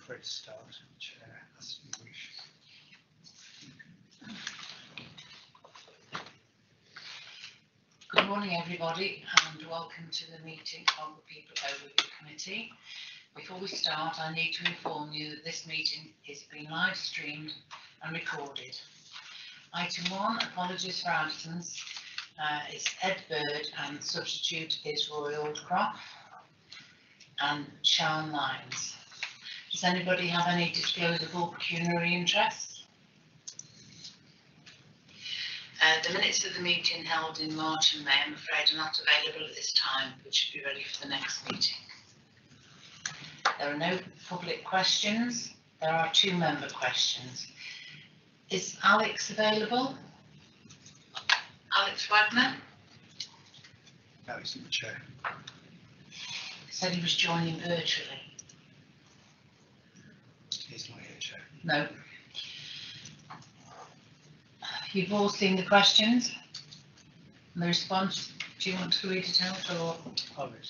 free to start, Chair, as you wish. Good morning everybody and welcome to the meeting of the People Overview Committee. Before we start, I need to inform you that this meeting is being live streamed and recorded. Item 1, apologies for absence, is Ed Bird and substitute is Roy Aldcroft and Sian Lyons. Does anybody have any disclosable pecuniary interests? The minutes of the meeting held in March and May, I'm afraid, are not available at this time, but should be ready for the next meeting. There are no public questions. There are 2 member questions. Is Alex available? Alex Wagner? No, he's not the Chair. He said he was joining virtually. He's not here, Chair. No. You've all seen the questions and the response. Do you want to read it out or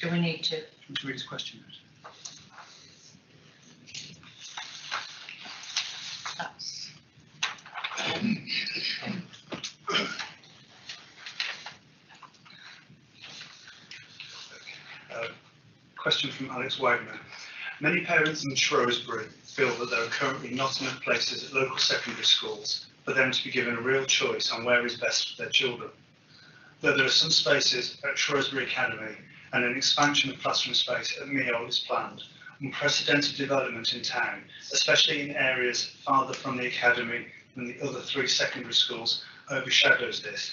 do we need to? Do you want to read his question out? That's Question from Alex Wagner. Many parents in Shrewsbury feel that there are currently not enough places at local secondary schools for them to be given a real choice on where is best for their children. Though there are some spaces at Shrewsbury Academy and an expansion of classroom space at Meal is planned, unprecedented development in town, especially in areas farther from the academy than the other 3 secondary schools, overshadows this.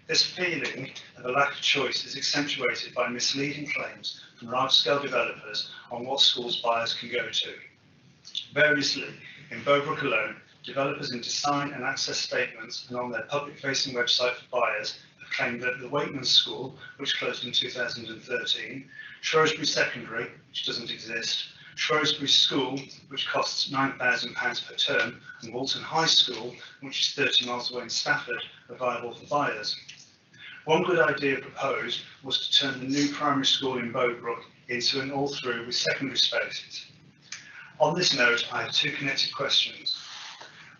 This feeling of a lack of choice is accentuated by misleading claims from large-scale developers on what schools buyers can go to. Variously, in Beaubrook alone, developers in design and access statements and on their public-facing website for buyers have claimed that the Wakeman School, which closed in 2013, Shrewsbury Secondary, which doesn't exist, Shrewsbury School, which costs £9,000 per term, and Walton High School, which is 30 miles away in Stafford, are viable for buyers. One good idea proposed was to turn the new primary school in Beaubrook into an all-through with secondary spaces. On this note, I have 2 connected questions.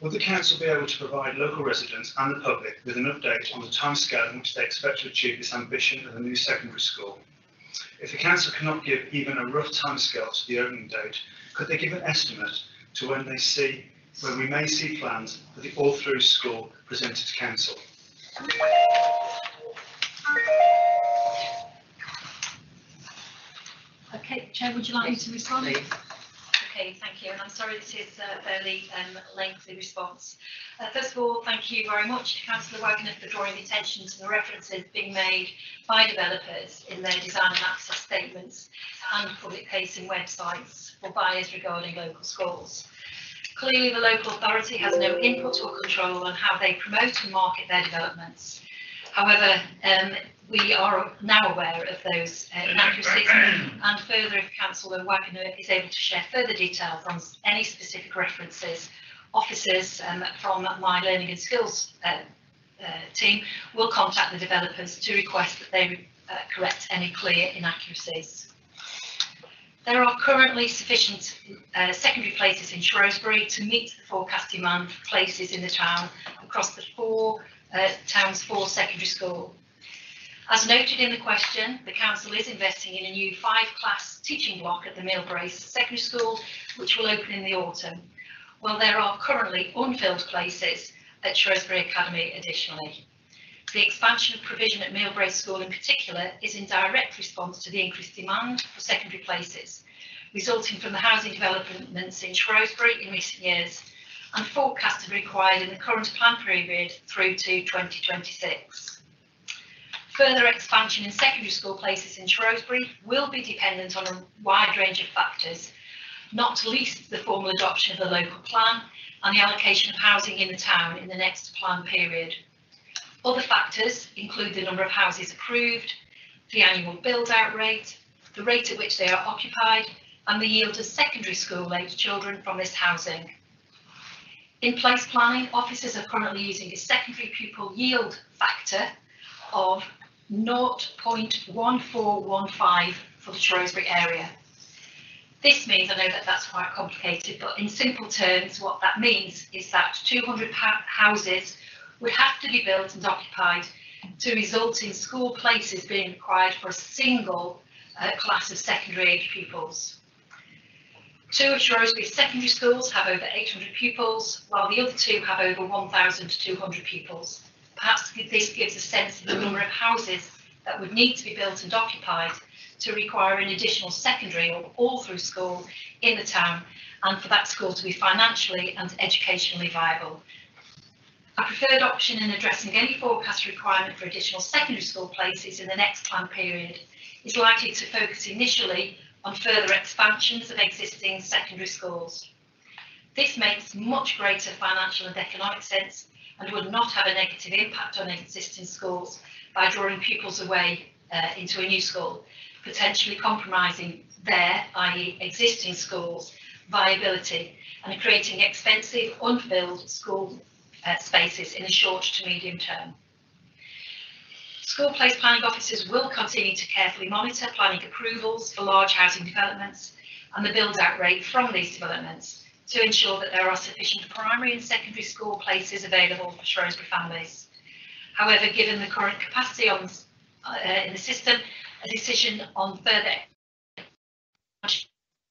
Will the council be able to provide local residents and the public with an update on the timescale in which they expect to achieve this ambition of a new secondary school? If the council cannot give even a rough timescale to the opening date, could they give an estimate to when we may see plans for the all-through school presented to council? Okay, Chair, would you like me to respond? Please. Okay, thank you, and I'm sorry this is a fairly lengthy response. First of all, thank you very much to Councillor Wagner for drawing attention to the references being made by developers in their design and access statements and public-facing websites for buyers regarding local schools. Clearly, the local authority has no input or control on how they promote and market their developments. However, we are now aware of those inaccuracies, and further, if Councillor Wagner is able to share further details on any specific references, officers from my Learning and Skills team will contact the developers to request that they correct any clear inaccuracies. There are currently sufficient secondary places in Shrewsbury to meet the forecast demand for places in the town across the town's 4 secondary schools. As noted in the question, the council is investing in a new 5-class teaching block at the Millbrace Secondary School, which will open in the autumn. Well, there are currently unfilled places at Shrewsbury Academy additionally. The expansion of provision at Millbrace School in particular is in direct response to the increased demand for secondary places, resulting from the housing developments in Shrewsbury in recent years and forecast to be required in the current plan period through to 2026. Further expansion in secondary school places in Shrewsbury will be dependent on a wide range of factors, not least the formal adoption of the local plan and the allocation of housing in the town in the next plan period. Other factors include the number of houses approved, the annual build-out rate, the rate at which they are occupied, and the yield of secondary school-aged children from this housing. In place planning, officers are currently using a secondary pupil yield factor of 0.1415 for the Shrewsbury area. This means, I know that that's quite complicated, but in simple terms, what that means is that 200 houses would have to be built and occupied to result in school places being required for a single class of secondary age pupils. 2 of Shrewsbury's secondary schools have over 800 pupils, while the other 2 have over 1,200 pupils. Perhaps this gives a sense of the number of houses that would need to be built and occupied to require an additional secondary or all-through school in the town, and for that school to be financially and educationally viable. A preferred option in addressing any forecast requirement for additional secondary school places in the next plan period is likely to focus initially on further expansions of existing secondary schools. This makes much greater financial and economic sense and would not have a negative impact on existing schools by drawing pupils away into a new school, potentially compromising their, i.e. existing schools, viability and creating expensive, unfilled school spaces in the short to medium term. School place planning officers will continue to carefully monitor planning approvals for large housing developments and the build-out rate from these developments to ensure that there are sufficient primary and secondary school places available for Shrewsbury families. However, given the current capacity in the system, a decision on further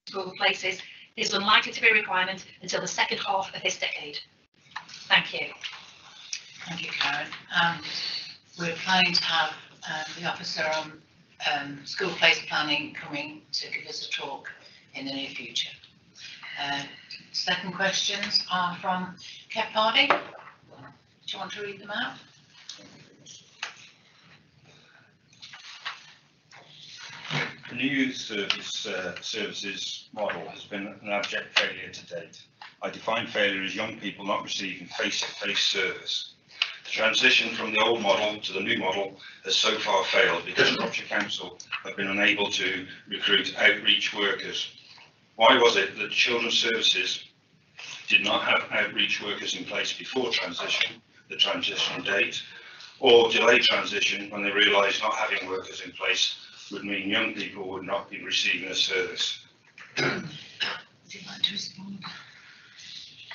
school places is unlikely to be a requirement until the second half of this decade. Thank you. Thank you, Karen. We're planning to have the officer on school place planning coming to give us a talk in the near future. Second questions are from Kev Hardy. Do you want to read them out? The new youth services model has been an abject failure to date. I define failure as young people not receiving face-to-face service. The transition from the old model to the new model has so far failed because Shropshire Council have been unable to recruit outreach workers. Why was it that Children's Services did not have outreach workers in place before the transition date, or delay transition when they realised not having workers in place would mean young people would not be receiving a service? Would you like to respond?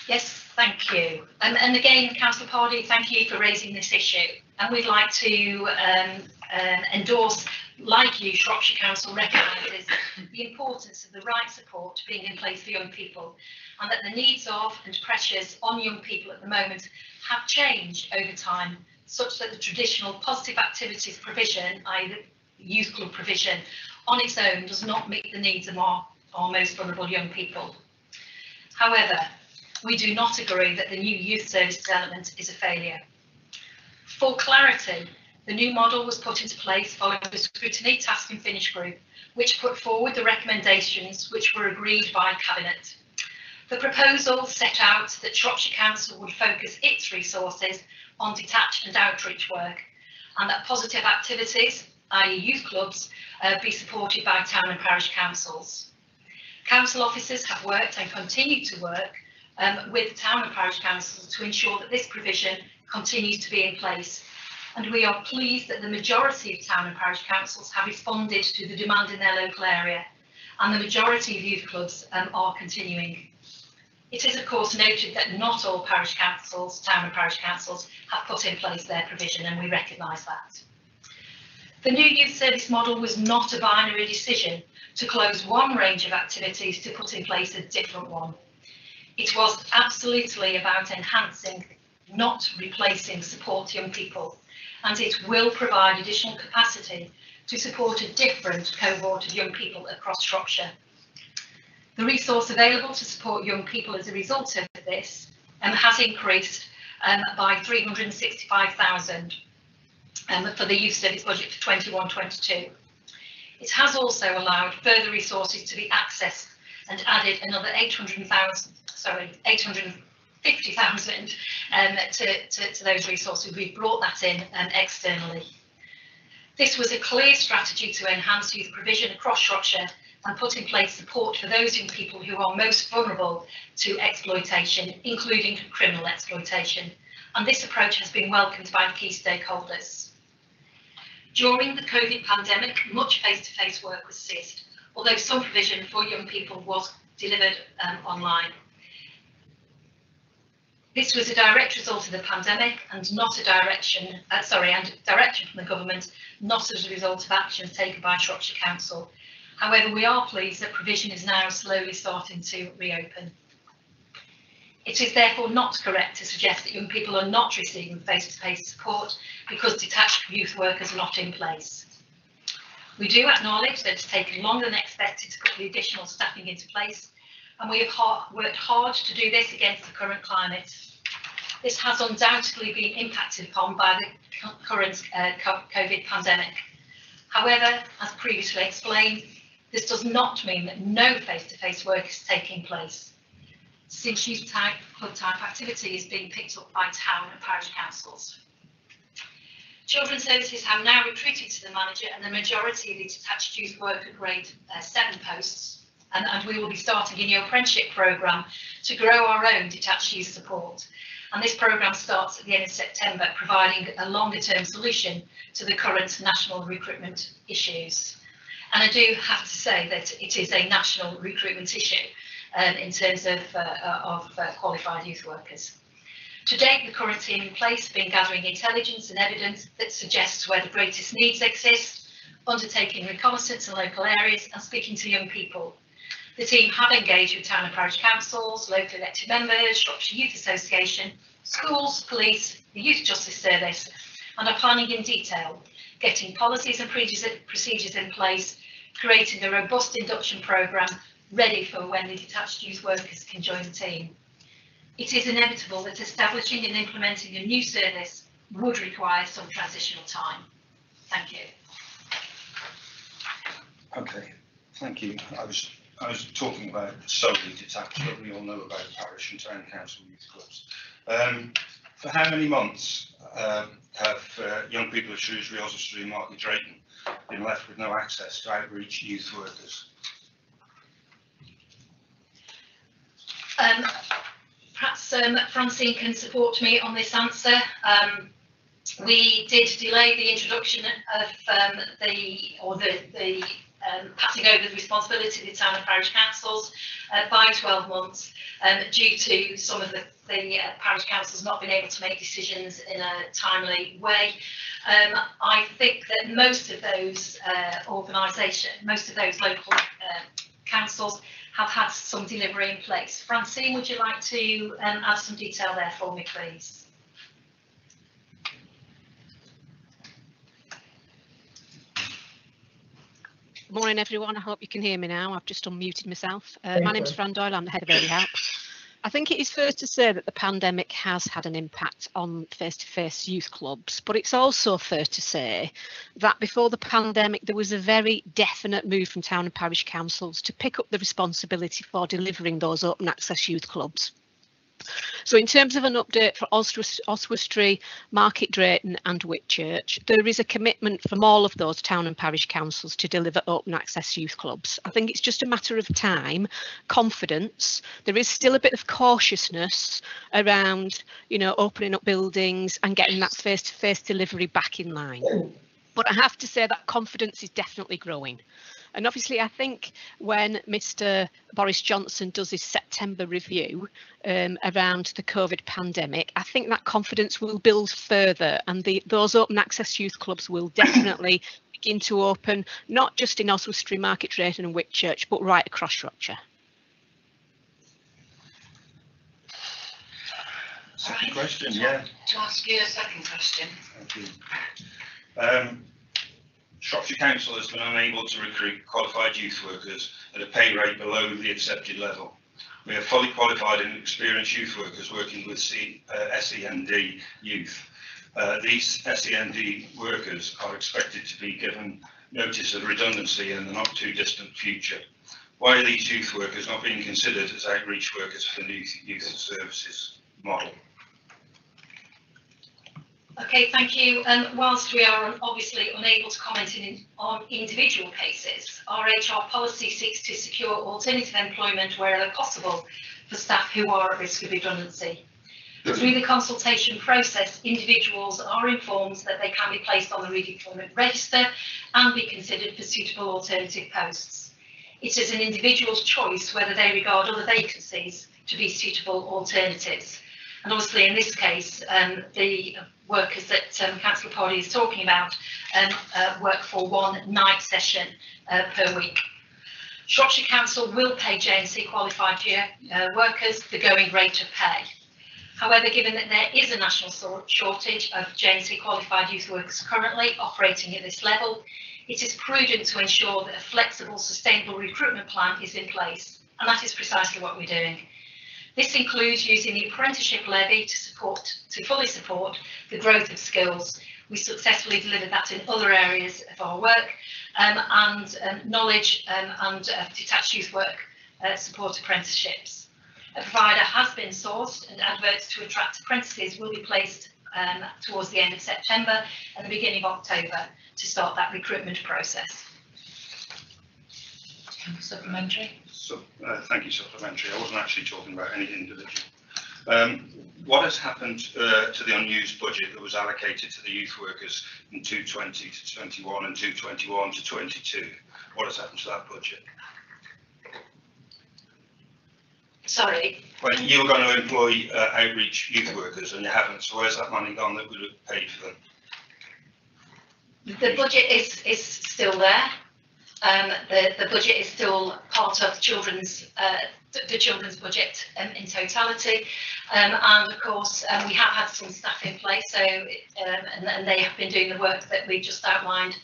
Yes, thank you. And again, Councillor Pardy, thank you for raising this issue. And we'd like to endorse, like you, Shropshire Council recognises the importance of the right support being in place for young people, and that the needs of and pressures on young people at the moment have changed over time, such that the traditional positive activities provision, i.e. the youth club provision, on its own does not meet the needs of our most vulnerable young people. However, we do not agree that the new youth service development is a failure. For clarity, the new model was put into place following the scrutiny task and finish group, which put forward the recommendations which were agreed by Cabinet. The proposal set out that Shropshire Council would focus its resources on detached and outreach work, and that positive activities, i.e. youth clubs, be supported by town and parish councils. Council officers have worked and continue to work with town and parish councils to ensure that this provision continues to be in place. And we are pleased that the majority of town and parish councils have responded to the demand in their local area, and the majority of youth clubs are continuing. It is of course noted that not all parish councils, town and parish councils, have put in place their provision, and we recognise that. The new youth service model was not a binary decision to close one range of activities to put in place a different one. It was absolutely about enhancing, not replacing, support to young people, and it will provide additional capacity to support a different cohort of young people across Shropshire. The resource available to support young people as a result of this has increased by 365,000 for the youth service budget for 21-22. It has also allowed further resources to be accessed and added another 850,000 to those resources. We've brought that in externally. This was a clear strategy to enhance youth provision across Shropshire and put in place support for those young people who are most vulnerable to exploitation, including criminal exploitation. And this approach has been welcomed by key stakeholders. During the COVID pandemic, much face-to-face work was ceased, although some provision for young people was delivered online. This was a direct result of the pandemic and not a direction from the government, not as a result of actions taken by Shropshire Council. However, we are pleased that provision is now slowly starting to reopen. It is therefore not correct to suggest that young people are not receiving face-to-face support because detached youth workers are not in place. We do acknowledge that it's taken longer than expected to put the additional staffing into place, and we have worked hard to do this against the current climate. This has undoubtedly been impacted upon by the current COVID pandemic. However, as previously explained, this does not mean that no face-to-face work is taking place, since youth club type activity is being picked up by town and parish councils. Children's Services have now recruited to the manager and the majority of the detached youth worker grade 7 posts, and we will be starting a new apprenticeship programme to grow our own detached youth support. And this programme starts at the end of September, providing a longer term solution to the current national recruitment issues. And I do have to say that it is a national recruitment issue in terms of qualified youth workers. To date, the current team in place have been gathering intelligence and evidence that suggests where the greatest needs exist, undertaking reconnaissance in local areas and speaking to young people. The team have engaged with town and parish councils, local elected members, Shropshire Youth Association, schools, police, the Youth Justice Service, and are planning in detail, getting policies and procedures in place, creating a robust induction programme ready for when the detached youth workers can join the team. It is inevitable that establishing and implementing a new service would require some transitional time. Thank you. Okay, thank you. I was talking about solely detached, but we all know about parish and town council youth clubs. For how many months have young people of Shrewsbury, Oswestry and Market Drayton been left with no access to outreach youth workers? Perhaps Francine can support me on this answer. We did delay the introduction of passing over the responsibility to the town and parish councils by 12 months due to some of the parish councils not being able to make decisions in a timely way. I think that most of those most of those local councils have had some delivery in place. Francine, would you like to add some detail there for me, please? Morning everyone, I hope you can hear me now. I've just unmuted myself. My name's Fran Doyle, I'm the head of Early Help. I think it is fair to say that the pandemic has had an impact on face-to-face youth clubs, but it's also fair to say that before the pandemic there was a very definite move from town and parish councils to pick up the responsibility for delivering those open access youth clubs. So in terms of an update for Oswestry, Market Drayton and Whitchurch, there is a commitment from all of those town and parish councils to deliver open access youth clubs. I think it's just a matter of time, confidence. There is still a bit of cautiousness around, you know, opening up buildings and getting that face-to-face delivery back in line. But I have to say that confidence is definitely growing. And obviously, I think when Mr. Boris Johnson does his September review around the COVID pandemic, I think that confidence will build further, and those open access youth clubs will definitely begin to open, not just in Oswestry, Market Drayton and Whitchurch, but right across Shropshire. Second question, yeah. To ask you a second question. Thank you. Shropshire Council has been unable to recruit qualified youth workers at a pay rate below the accepted level. We have fully qualified and experienced youth workers working with SEND youth. These SEND workers are expected to be given notice of redundancy in the not too distant future. Why are these youth workers not being considered as outreach workers for the youth services model? Okay, thank you. Whilst we are obviously unable to comment on individual cases, our HR policy seeks to secure alternative employment wherever possible for staff who are at risk of redundancy. Through the consultation process, individuals are informed that they can be placed on the redeployment register and be considered for suitable alternative posts. It is an individual's choice whether they regard other vacancies to be suitable alternatives. And obviously in this case, the workers that Councillor Poddy is talking about work for one night session per week. Shropshire Council will pay JNC qualified workers the going rate of pay. However, given that there is a national shortage of JNC qualified youth workers currently operating at this level, it is prudent to ensure that a flexible, sustainable recruitment plan is in place, and that is precisely what we're doing. This includes using the apprenticeship levy to fully support the growth of skills. We successfully delivered that in other areas of our work, and knowledge and detached youth work support apprenticeships. A provider has been sourced, and adverts to attract apprentices will be placed towards the end of September and the beginning of October to start that recruitment process. Supplementary. So, thank you, supplementary. I wasn't actually talking about any individual. What has happened to the unused budget that was allocated to the youth workers in 220 to 21 and 221 to 22? What has happened to that budget? Sorry. Well, you were going to employ outreach youth workers and you haven't, so where's that money gone that would have paid for them? The budget is still there. The budget is still part of the children's budget in totality, and of course we have had some staff in place, so and they have been doing the work that we just outlined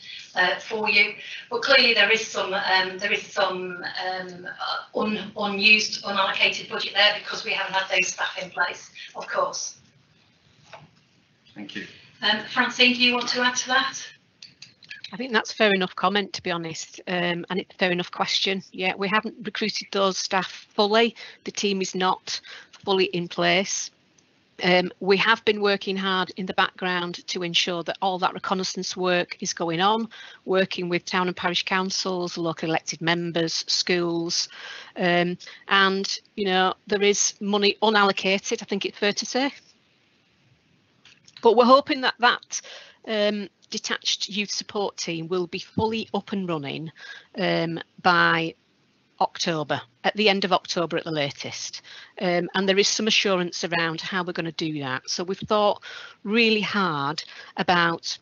for you. But clearly there is some unused, unallocated budget there because we haven't had those staff in place, of course. Thank you. Francine, do you want to add to that? I think that's fair enough comment, to be honest, and it's a fair enough question. Yeah, we haven't recruited those staff fully. The team is not fully in place. We have been working hard in the background to ensure that all that reconnaissance work is going on, working with town and parish councils, local elected members, schools, and you know, there is money unallocated, I think it's fair to say. But we're hoping that detached youth support team will be fully up and running by October, at the end of October at the latest, and there is some assurance around how we're going to do that. So we've thought really hard about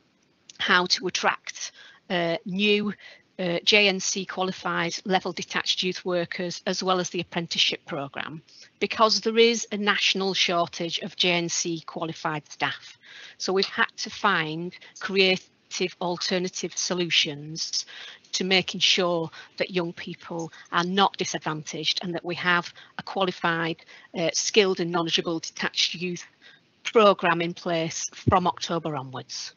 how to attract new JNC qualified level detached youth workers, as well as the apprenticeship programme, because there is a national shortage of JNC qualified staff. So we've had to find creative alternative solutions to making sure that young people are not disadvantaged and that we have a qualified, skilled and knowledgeable detached youth programme in place from October onwards.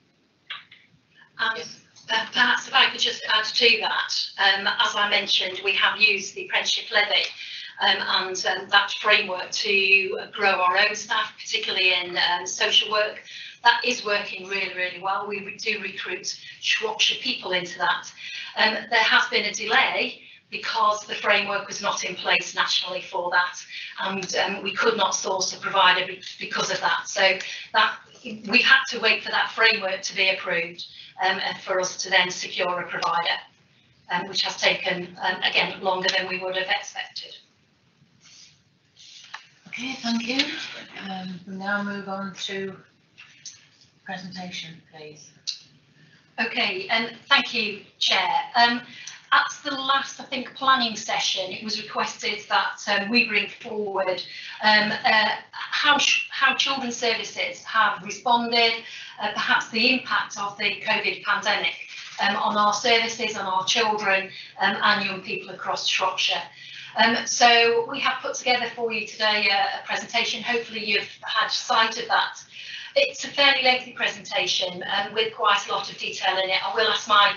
Perhaps if I could just add to that, as I mentioned, we have used the apprenticeship levy and that framework to grow our own staff, particularly in social work. That is working really, really well. We do recruit Shropshire people into that. There has been a delay because the framework was not in place nationally for that, and we could not source a provider because of that. So that we've had to wait for that framework to be approved for us to then secure a provider, which has taken, again, longer than we would have expected. Okay, thank you. We'll now move on to presentation, please. Okay, thank you, Chair. At the last, I think, planning session, it was requested that we bring forward how children's services have responded, perhaps the impact of the COVID pandemic on our services, on our children and young people across Shropshire. So we have put together for you today a presentation. Hopefully you've had sight of that. It's a fairly lengthy presentation with quite a lot of detail in it. I will ask my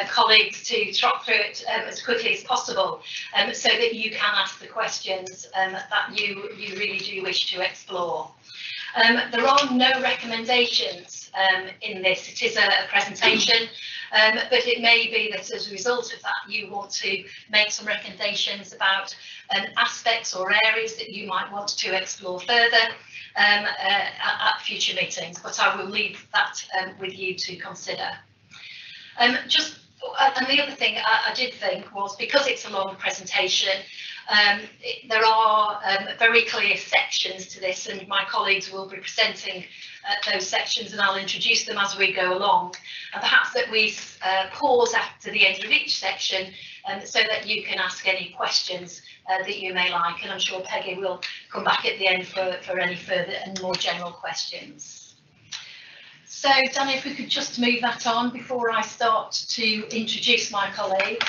colleagues to trot through it as quickly as possible so that you can ask the questions that you really do wish to explore. There are no recommendations in this. It is a presentation, but it may be that as a result of that you want to make some recommendations about aspects or areas that you might want to explore further at future meetings, but I will leave that with you to consider. Just And the other thing I did think was, because it's a long presentation, there are very clear sections to this, and my colleagues will be presenting those sections, and I'll introduce them as we go along. And perhaps that we pause after the end of each section so that you can ask any questions that you may like, and I'm sure Peggy will come back at the end for any further and more general questions. So, Danny, if we could just move that on before I start to introduce my colleagues.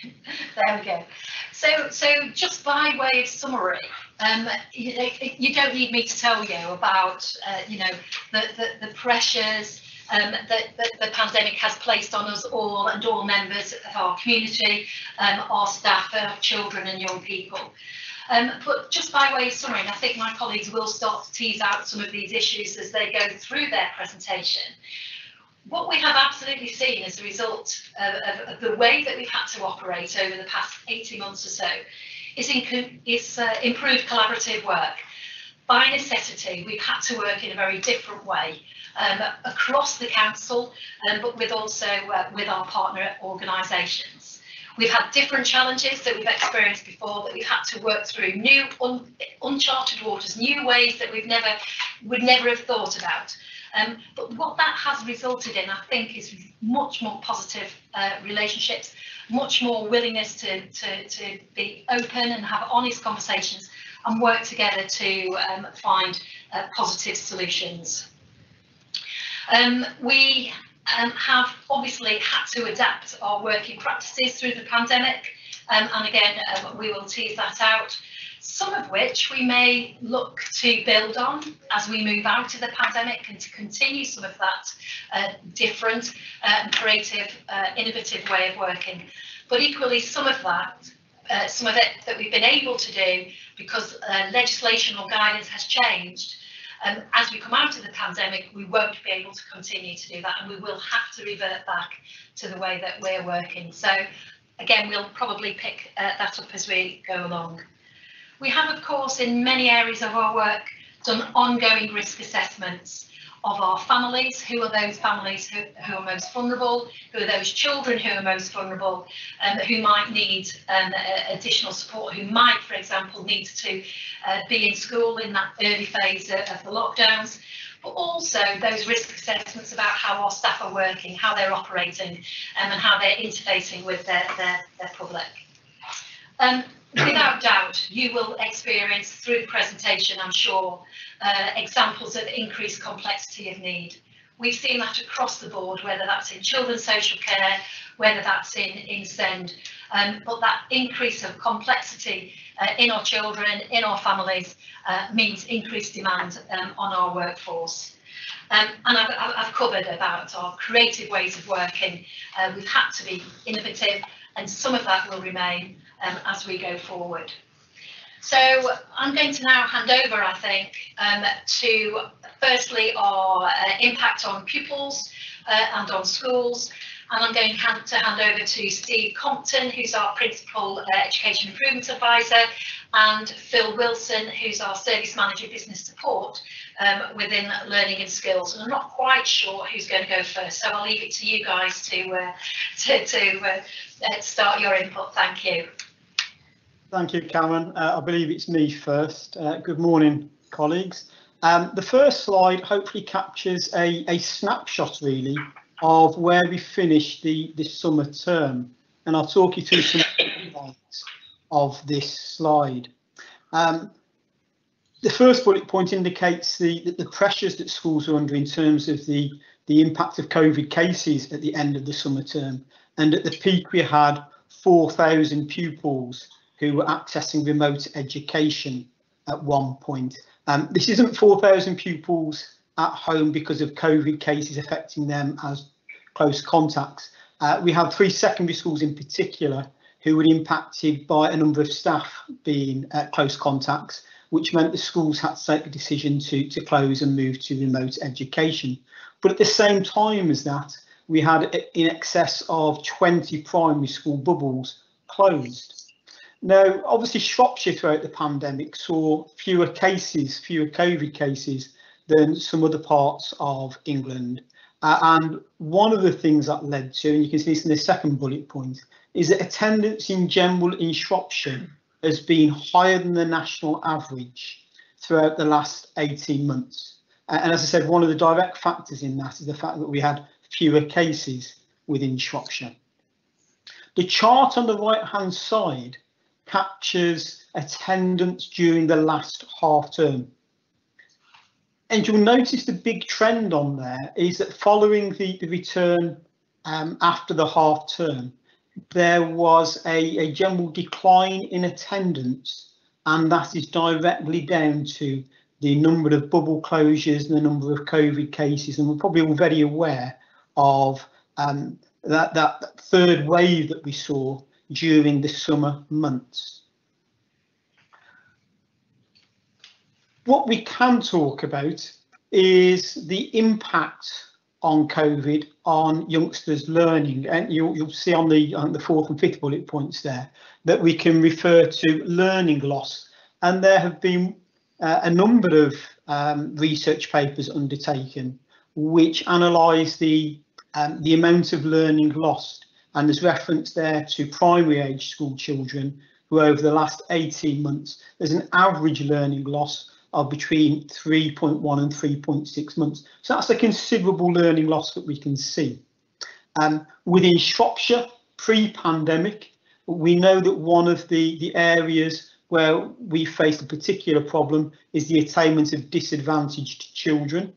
There we go. So just by way of summary, you don't need me to tell you about, the pressures that the pandemic has placed on us all and all members of our community, our staff, our children and young people. But just by way of summary, I think my colleagues will start to tease out some of these issues as they go through their presentation. What we have absolutely seen as a result of the way that we've had to operate over the past 18 months or so is improved collaborative work. By necessity, we've had to work in a very different way across the council, but with also with our partner organisations. We've had different challenges that we've experienced before, that we've had to work through, new uncharted waters, new ways that would never have thought about. But what that has resulted in, I think, is much more positive relationships, much more willingness to be open and have honest conversations and work together to find positive solutions. We have obviously had to adapt our working practices through the pandemic, and again we will tease that out, some of which we may look to build on as we move out of the pandemic and to continue some of that different, creative, innovative way of working. But equally, some of it that we've been able to do because legislation or guidance has changed. As we come out of the pandemic, we won't be able to continue to do that, and we will have to revert back to the way that we're working. So again, we'll probably pick that up as we go along. We have, of course, in many areas of our work, done ongoing risk assessments of our families. Who are those families who are most vulnerable? Who are those children who are most vulnerable, who might need additional support, who might, for example, need to be in school in that early phase of the lockdowns, but also those risk assessments about how our staff are working, how they're operating, and how they're interfacing with their public. Without doubt, you will experience through the presentation, I'm sure, examples of increased complexity of need. We've seen that across the board, whether that's in children's social care, whether that's in SEND, but that increase of complexity in our children, in our families, means increased demand on our workforce. And I've covered about our creative ways of working. We've had to be innovative, and some of that will remain as we go forward. So I'm going to now hand over, I think, to firstly our impact on pupils and on schools, and I'm going to hand over to Steve Compton, who's our Principal Education Improvement Advisor, and Phil Wilson, who's our Service Manager Business Support within Learning and Skills. And I'm not quite sure who's going to go first, so I'll leave it to you guys to start your input. Thank you. Thank you, Karen. I believe it's me first. Good morning, colleagues. The first slide hopefully captures a snapshot, really, of where we finished the summer term, and I'll talk you through some highlights of this slide. The first bullet point indicates the pressures that schools are under in terms of the impact of COVID cases at the end of the summer term, and at the peak we had 4,000 pupils who were accessing remote education at one point. This isn't 4,000 pupils at home because of COVID cases affecting them as close contacts. We have 3 secondary schools in particular who were impacted by a number of staff being close contacts, which meant the schools had to take a decision to close and move to remote education. But at the same time as that, we had in excess of 20 primary school bubbles closed. Now, obviously, Shropshire throughout the pandemic saw fewer COVID cases than some other parts of England. And one of the things that led to, and you can see this in the second bullet point, is that attendance in general in Shropshire has been higher than the national average throughout the last 18 months. And as I said, one of the direct factors in that is the fact that we had fewer cases within Shropshire. The chart on the right-hand side captures attendance during the last half term. And you'll notice the big trend on there is that following the return after the half term, there was a general decline in attendance, and that is directly down to the number of bubble closures and the number of COVID cases. And we're probably all very aware of that third wave that we saw during the summer months. What we can talk about is the impact on COVID on youngsters' learning, and you'll see on the fourth and fifth bullet points there that we can refer to learning loss, and there have been a number of research papers undertaken which analyse the amount of learning lost, and there's reference there to primary age school children who over the last 18 months there's an average learning loss of between 3.1 and 3.6 months. So that's a considerable learning loss that we can see. Within Shropshire, pre-pandemic, we know that one of the areas where we face a particular problem is the attainment of disadvantaged children.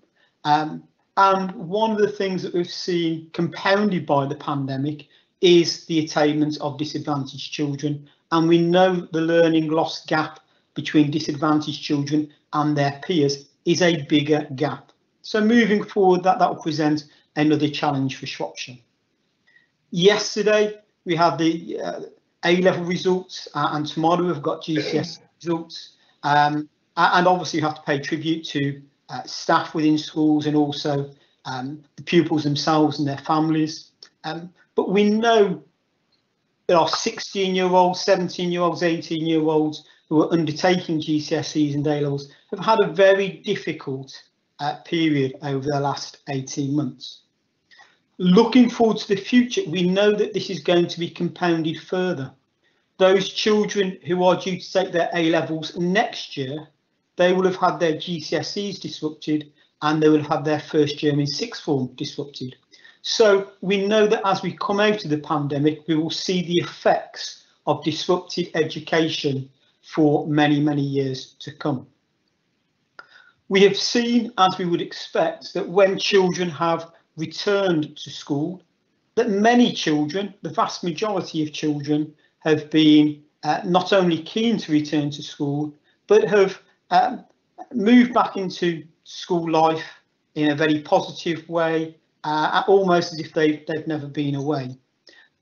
And one of the things that we've seen compounded by the pandemic is the attainment of disadvantaged children. And we know the learning loss gap between disadvantaged children and their peers is a bigger gap. So moving forward, that will present another challenge for Shropshire. Yesterday, we had the A-level results, and tomorrow we've got GCSE results. And obviously you have to pay tribute to staff within schools and also the pupils themselves and their families. But we know there are 16-year-olds, 17-year-olds, 18-year-olds who are undertaking GCSEs and A-levels have had a very difficult period over the last 18 months. Looking forward to the future, we know that this is going to be compounded further. Those children who are due to take their A-levels next year, they will have had their GCSEs disrupted and they will have had their first year in sixth form disrupted. So we know that as we come out of the pandemic, we will see the effects of disrupted education for many, many years to come. We have seen, as we would expect, that when children have returned to school, that many children, the vast majority of children, have been not only keen to return to school, but have moved back into school life in a very positive way, almost as if they've never been away.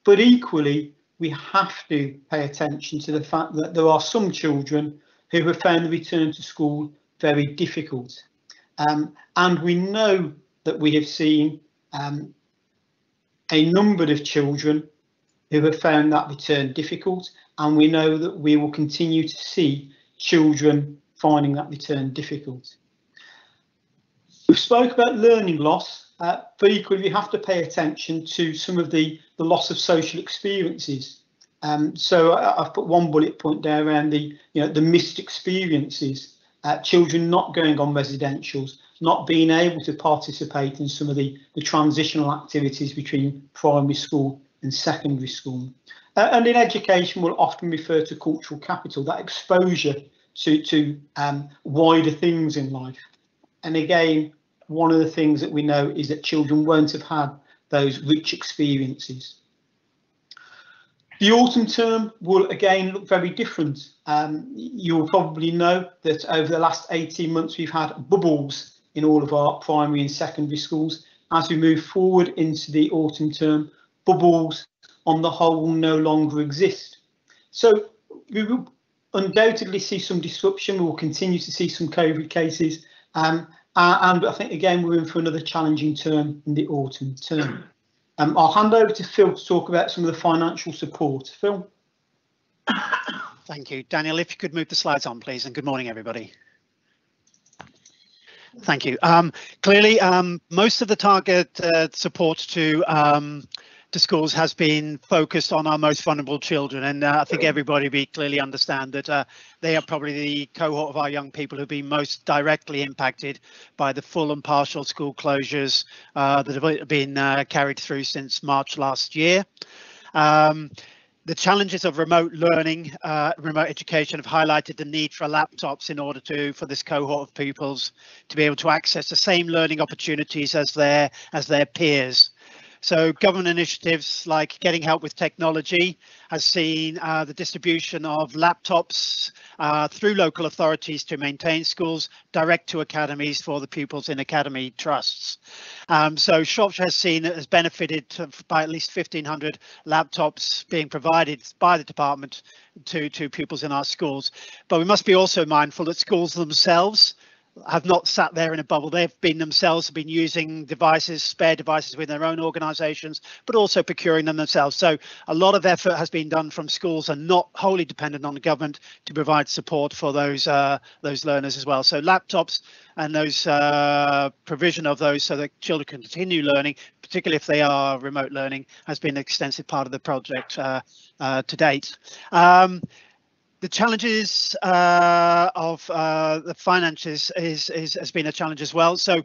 But equally, we have to pay attention to the fact that there are some children who have found the return to school very difficult. And we know that we have seen a number of children who have found that return difficult, and we know that we will continue to see children finding that return difficult. We've spoke about learning loss, but equally we have to pay attention to some of the loss of social experiences. So I've put one bullet point there around the missed experiences, children not going on residentials, not being able to participate in some of the transitional activities between primary school and secondary school. And in education, we'll often refer to cultural capital, that exposure to wider things in life. And again, one of the things that we know is that children won't have had those rich experiences. The autumn term will again look very different. You'll probably know that over the last 18 months we've had bubbles in all of our primary and secondary schools. As we move forward into the autumn term, bubbles on the whole will no longer exist. So we will undoubtedly see some disruption. We will continue to see some COVID cases. And I think, again, we're in for another challenging term in the autumn term. I'll hand over to Phil to talk about some of the financial support. Phil. Thank you. Daniel, if you could move the slides on, please, and good morning, everybody. Thank you. Clearly, most of the target support to schools has been focused on our most vulnerable children, and I think everybody we clearly understand that they are probably the cohort of our young people who've been most directly impacted by the full and partial school closures that have been carried through since March last year. The challenges of remote learning, remote education have highlighted the need for laptops in order for this cohort of pupils to be able to access the same learning opportunities as their peers. So government initiatives like Getting Help with Technology has seen the distribution of laptops through local authorities to maintain schools, direct to academies for the pupils in academy trusts. So Shropshire has benefited by at least 1,500 laptops being provided by the department to pupils in our schools. But we must be also mindful that schools themselves have not sat there in a bubble. They've been using devices, spare devices within their own organisations, but also procuring them themselves. So a lot of effort has been done from schools and not wholly dependent on the government to provide support for those learners as well. So laptops and those provision of those so that children can continue learning, particularly if they are remote learning, has been an extensive part of the project to date. The challenges of the finances has been a challenge as well. So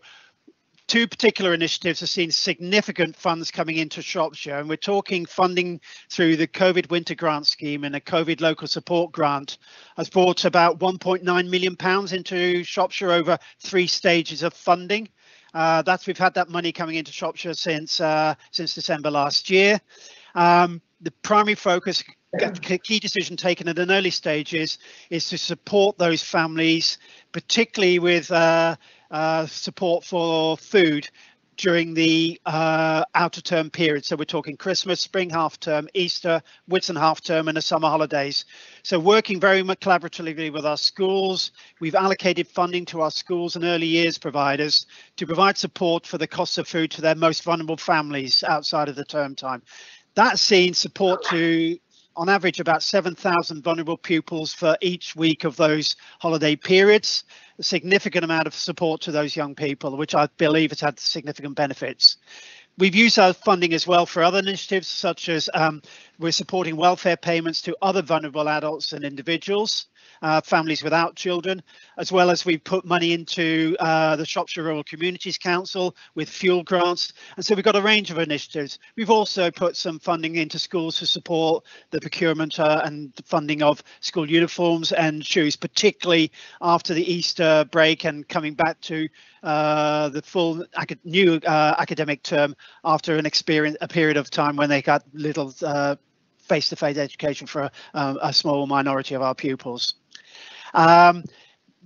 two particular initiatives have seen significant funds coming into Shropshire, and we're talking funding through the COVID Winter Grant Scheme and a COVID Local Support Grant has brought about £1.9 million into Shropshire over 3 stages of funding. We've had that money coming into Shropshire since December last year. The primary focus, key decision taken at an early stage is to support those families, particularly with support for food during the outer term period. So we're talking Christmas, spring half term, Easter, Whitsun half term and the summer holidays. So working very much collaboratively with our schools, we've allocated funding to our schools and early years providers to provide support for the cost of food to their most vulnerable families outside of the term time. That's seen support to, on average, about 7,000 vulnerable pupils for each week of those holiday periods. A significant amount of support to those young people, which I believe has had significant benefits. We've used our funding as well for other initiatives, such as we're supporting welfare payments to other vulnerable adults and individuals, families without children, as well as we put money into the Shropshire Rural Communities Council with fuel grants. And so we've got a range of initiatives. We've also put some funding into schools to support the procurement and the funding of school uniforms and shoes, particularly after the Easter break and coming back to the full new academic term after a period of time when they got little face-to-face education for a small minority of our pupils.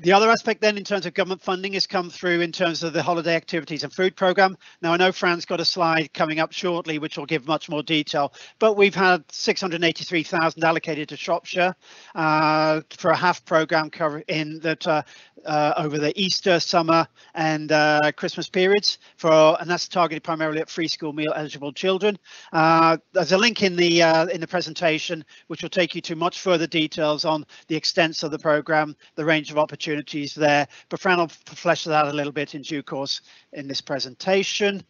The other aspect then in terms of government funding has come through in terms of the holiday activities and food programme. Now I know Fran's got a slide coming up shortly which will give much more detail, but we've had 683,000 allocated to Shropshire for a half programme cover in that over the Easter, summer and Christmas periods and that's targeted primarily at free school meal eligible children. There's a link in the presentation which will take you to much further details on the extent of the programme, the range of opportunities there, but Fran will flesh that out a little bit in due course in this presentation.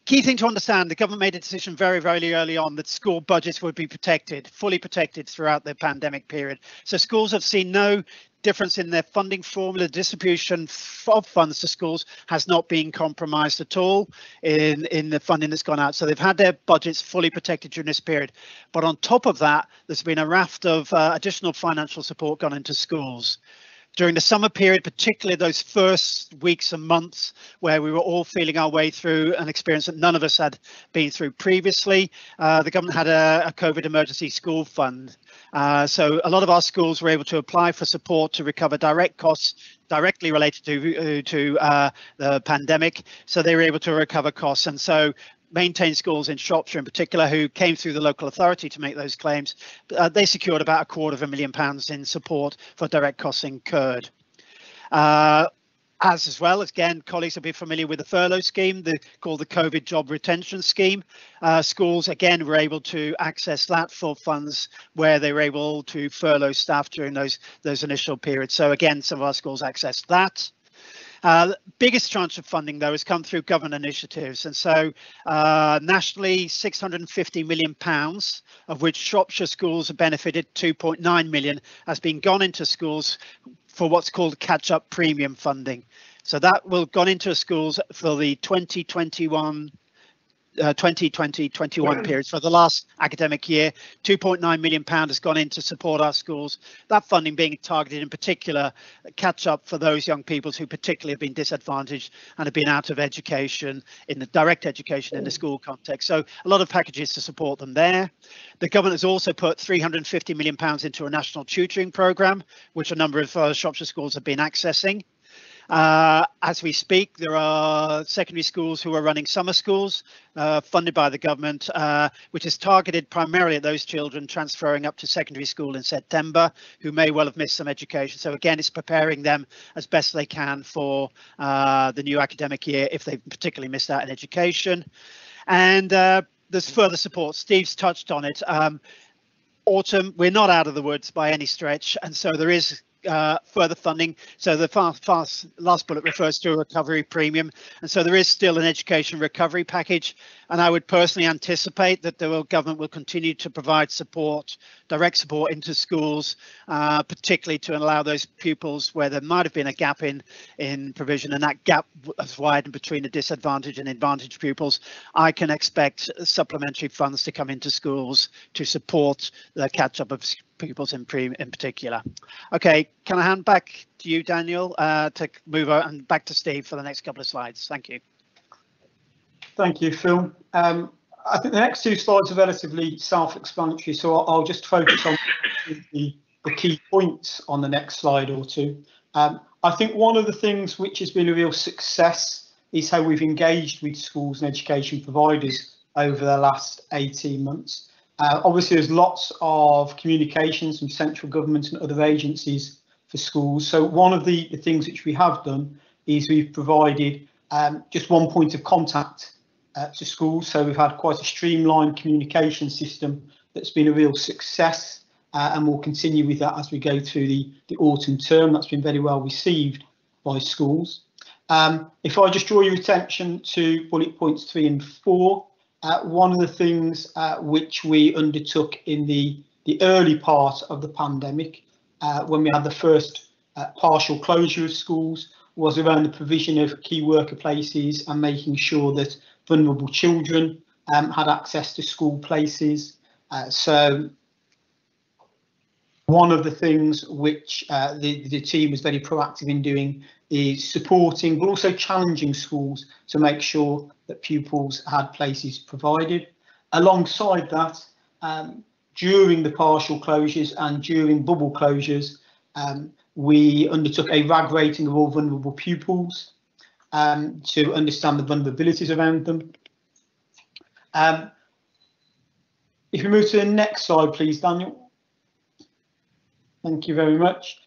Key thing to understand, the government made a decision very, very early on that school budgets would be protected, fully protected throughout the pandemic period. So schools have seen no difference in their funding formula. Distribution of funds to schools has not been compromised at all in the funding that's gone out. So they've had their budgets fully protected during this period. But on top of that, there's been a raft of additional financial support gone into schools. During the summer period, particularly those first weeks and months where we were all feeling our way through an experience that none of us had been through previously, the government had a COVID emergency school fund. So a lot of our schools were able to apply for support to recover direct costs directly related to the pandemic. So they were able to recover costs. And so maintained schools in Shropshire in particular who came through the local authority to make those claims, they secured about £250,000 in support for direct costs incurred. As well, again, colleagues will be familiar with the furlough scheme, called the COVID Job Retention Scheme. Schools, again, were able to access that for funds where they were able to furlough staff during those initial periods. So again, some of our schools accessed that. Biggest tranche of funding, though, has come through government initiatives. And so nationally, £650 million, of which Shropshire schools have benefited 2.9 million, has been gone into schools for what's called catch-up premium funding. So that will gone into schools for the 2020-21 periods. For the last academic year, £2.9 million has gone in to support our schools. That funding being targeted in particular catch up for those young people who particularly have been disadvantaged and have been out of education, in the direct education in the school context. So a lot of packages to support them there. The government has also put £350 million into a national tutoring programme, which a number of Shropshire schools have been accessing. As we speak, there are secondary schools who are running summer schools funded by the government, which is targeted primarily at those children transferring up to secondary school in September who may well have missed some education. So again, it's preparing them as best they can for the new academic year if they've particularly missed out in education. And there's further support. Steve's touched on it. Autumn, we're not out of the woods by any stretch, and so there is further funding. So the last bullet refers to a recovery premium, and so there is still an education recovery package, and I would personally anticipate that the government will continue to provide support, direct support into schools, particularly to allow those pupils where there might have been a gap in provision, and that gap has widened between the disadvantaged and advantaged pupils. I can expect supplementary funds to come into schools to support the catch up of pupils in particular. Okay, can I hand back to you, Daniel, to move on and back to Steve for the next couple of slides. Thank you. Thank you, Phil. I think the next two slides are relatively self-explanatory, so I'll just focus on the key points on the next slide or two. I think one of the things which has been a real success is how we've engaged with schools and education providers over the last 18 months. Obviously, there's lots of communications from central government and other agencies for schools. So one of the things which we have done is we've provided just one point of contact to schools. So we've had quite a streamlined communication system that's been a real success, and we'll continue with that as we go through the autumn term. That's been very well received by schools. If I just draw your attention to bullet points 3 and 4, one of the things which we undertook in the early part of the pandemic, when we had the first partial closure of schools, was around the provision of key worker places and making sure that vulnerable children had access to school places. So one of the things which the team was very proactive in doing is supporting but also challenging schools to make sure that pupils had places provided. Alongside that, during the partial closures and during bubble closures, we undertook a RAG rating of all vulnerable pupils to understand the vulnerabilities around them. If we move to the next slide, please, Daniel. Thank you very much.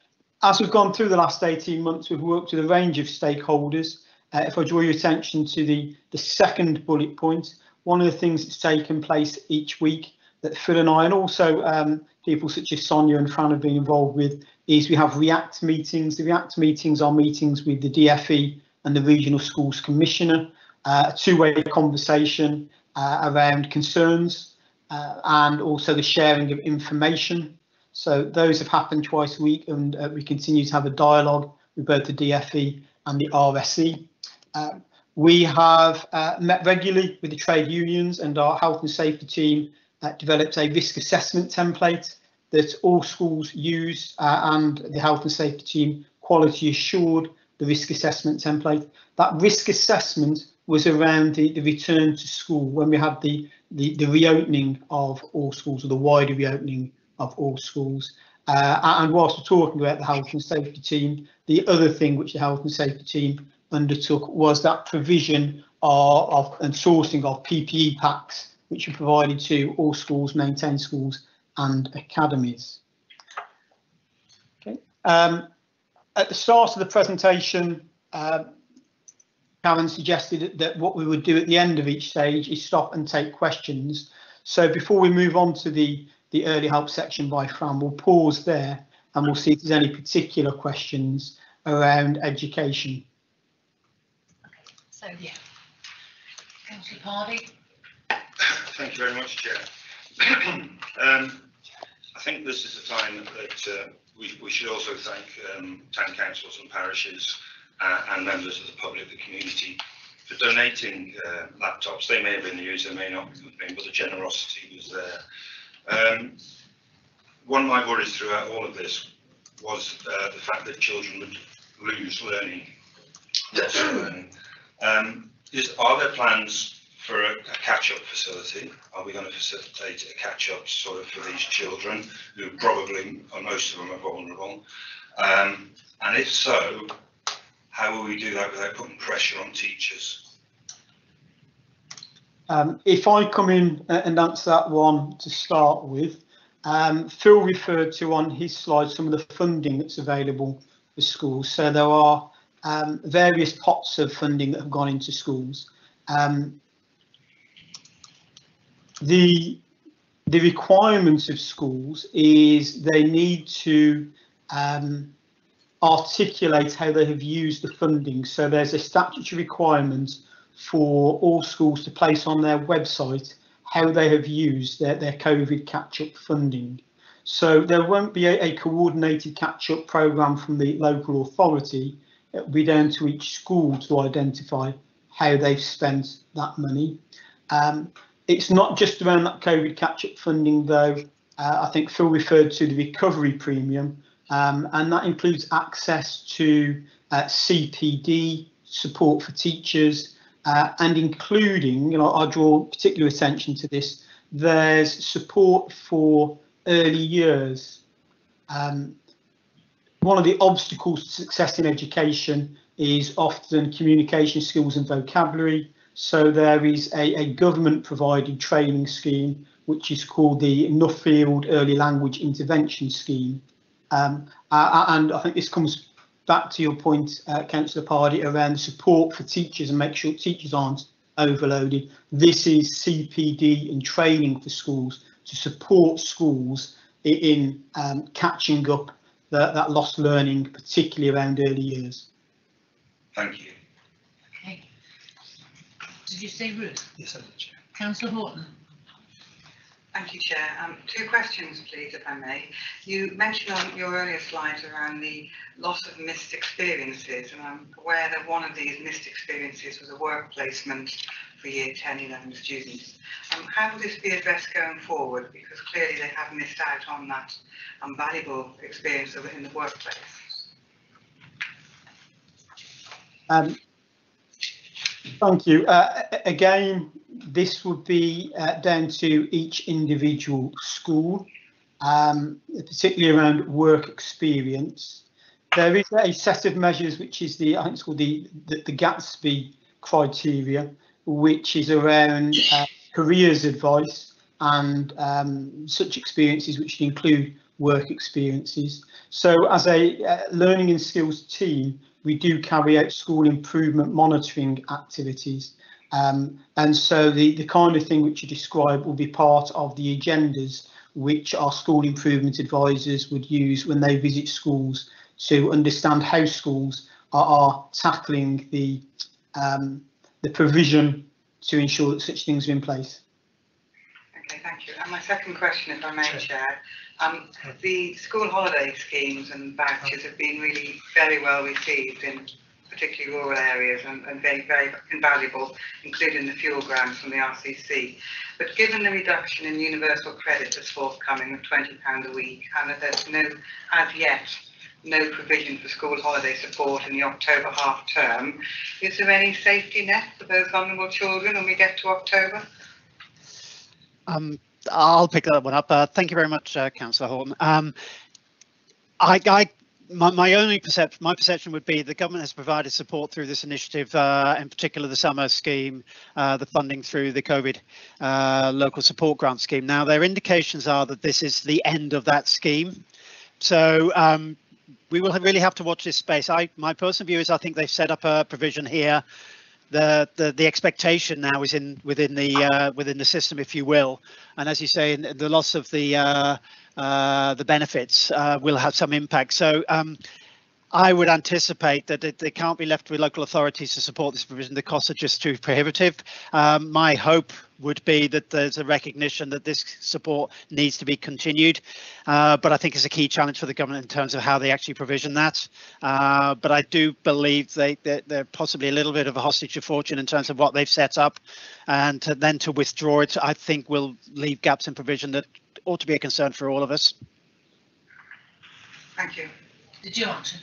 As we've gone through the last 18 months, we've worked with a range of stakeholders. If I draw your attention to the second bullet point, one of the things that's taken place each week that Phil and I, and also people such as Sonia and Fran have been involved with, is we have REACT meetings. The REACT meetings are meetings with the DFE and the Regional Schools Commissioner, a two-way conversation around concerns and also the sharing of information. So those have happened twice a week, and we continue to have a dialogue with both the DFE and the RSE. We have met regularly with the trade unions, and our health and safety team developed a risk assessment template that all schools use, and the health and safety team quality assured the risk assessment template. That risk assessment was around the return to school when we had the reopening of all schools, or the wider reopening of all schools. And whilst we're talking about the health and safety team, the other thing which the health and safety team undertook was that provision of and sourcing of PPE packs, which are provided to all schools, maintained schools and academies. Okay. At the start of the presentation, Karen suggested that what we would do at the end of each stage is stop and take questions. So before we move on to the early help section by Fran, we'll pause there and we'll see if there's any particular questions around education. So, yeah. Councillor Pardy. Thank you very much, Chair. I think this is a time that we should also thank town councils and parishes and members of the public, the community, for donating laptops. They may have been used, they may not have been, but the generosity was there. One of my worries throughout all of this was the fact that children would lose learning, loss of learning. Are there plans for a catch-up facility? Are we going to facilitate a catch-up sort of for these children who probably, or most of them, are vulnerable? And if so, how will we do that without putting pressure on teachers? If I come in and answer that one to start with, Phil referred to on his slide some of the funding that's available for schools. So there are various pots of funding that have gone into schools. The requirements of schools is they need to articulate how they have used the funding. So there's a statutory requirement for all schools to place on their website how they have used their COVID catch-up funding. So there won't be a coordinated catch-up programme from the local authority. It will be down to each school to identify how they've spent that money. It's not just around that COVID catch-up funding though. I think Phil referred to the recovery premium, and that includes access to CPD, support for teachers, and including, I draw particular attention to this, there's support for early years. One of the obstacles to success in education is often communication skills and vocabulary. So there is a government provided training scheme, which is called the Nuffield Early Language Intervention Scheme. And I think this comes back to your point, Councillor Pardy, around the support for teachers and make sure teachers aren't overloaded. This is CPD and training for schools to support schools in catching up that lost learning, particularly around early years. Thank you. Okay. Did you say Ruth? Yes, I did, Chair. Councillor Horton. Thank you, Chair. Two questions, please, if I may. You mentioned on your earlier slides around the loss of missed experiences, and I'm aware that one of these missed experiences was a work placement for Year 10, 11 students. How will this be addressed going forward? Because clearly they have missed out on that valuable experience in the workplace. Thank you. Again, this would be down to each individual school, particularly around work experience. There is a set of measures which is I think it's called the Gatsby criteria, which is around careers advice and such experiences which include work experiences. So as a learning and skills team, we do carry out school improvement monitoring activities. And so the kind of thing which you describe will be part of the agendas which our school improvement advisors would use when they visit schools to understand how schools are tackling the provision to ensure that such things are in place. Okay, thank you. And my second question, if I may, Chair, the school holiday schemes and vouchers have been really very well received in particularly rural areas and very, very invaluable, including the fuel grants from the RCC. But given the reduction in universal credit that's forthcoming of £20 a week, and that there's as yet no provision for school holiday support in the October half term, is there any safety net for those vulnerable children when we get to October? I'll pick that one up. Thank you very much, Councillor Horton. My perception would be the government has provided support through this initiative, in particular the summer scheme, the funding through the COVID local support grant scheme. Now, their indications are that this is the end of that scheme. So we will really have to watch this space. My personal view is I think they've set up a provision here. The expectation now is within the system, if you will, and as you say, the loss of the benefits will have some impact. So I would anticipate that they can't be left with local authorities to support this provision. The costs are just too prohibitive. My hope would be that there's a recognition that this support needs to be continued, but I think it's a key challenge for the government in terms of how they actually provision that. But I do believe they're possibly a little bit of a hostage to fortune in terms of what they've set up, and then to withdraw it, I think will leave gaps in provision that ought to be a concern for all of us. Thank you. Did you want to?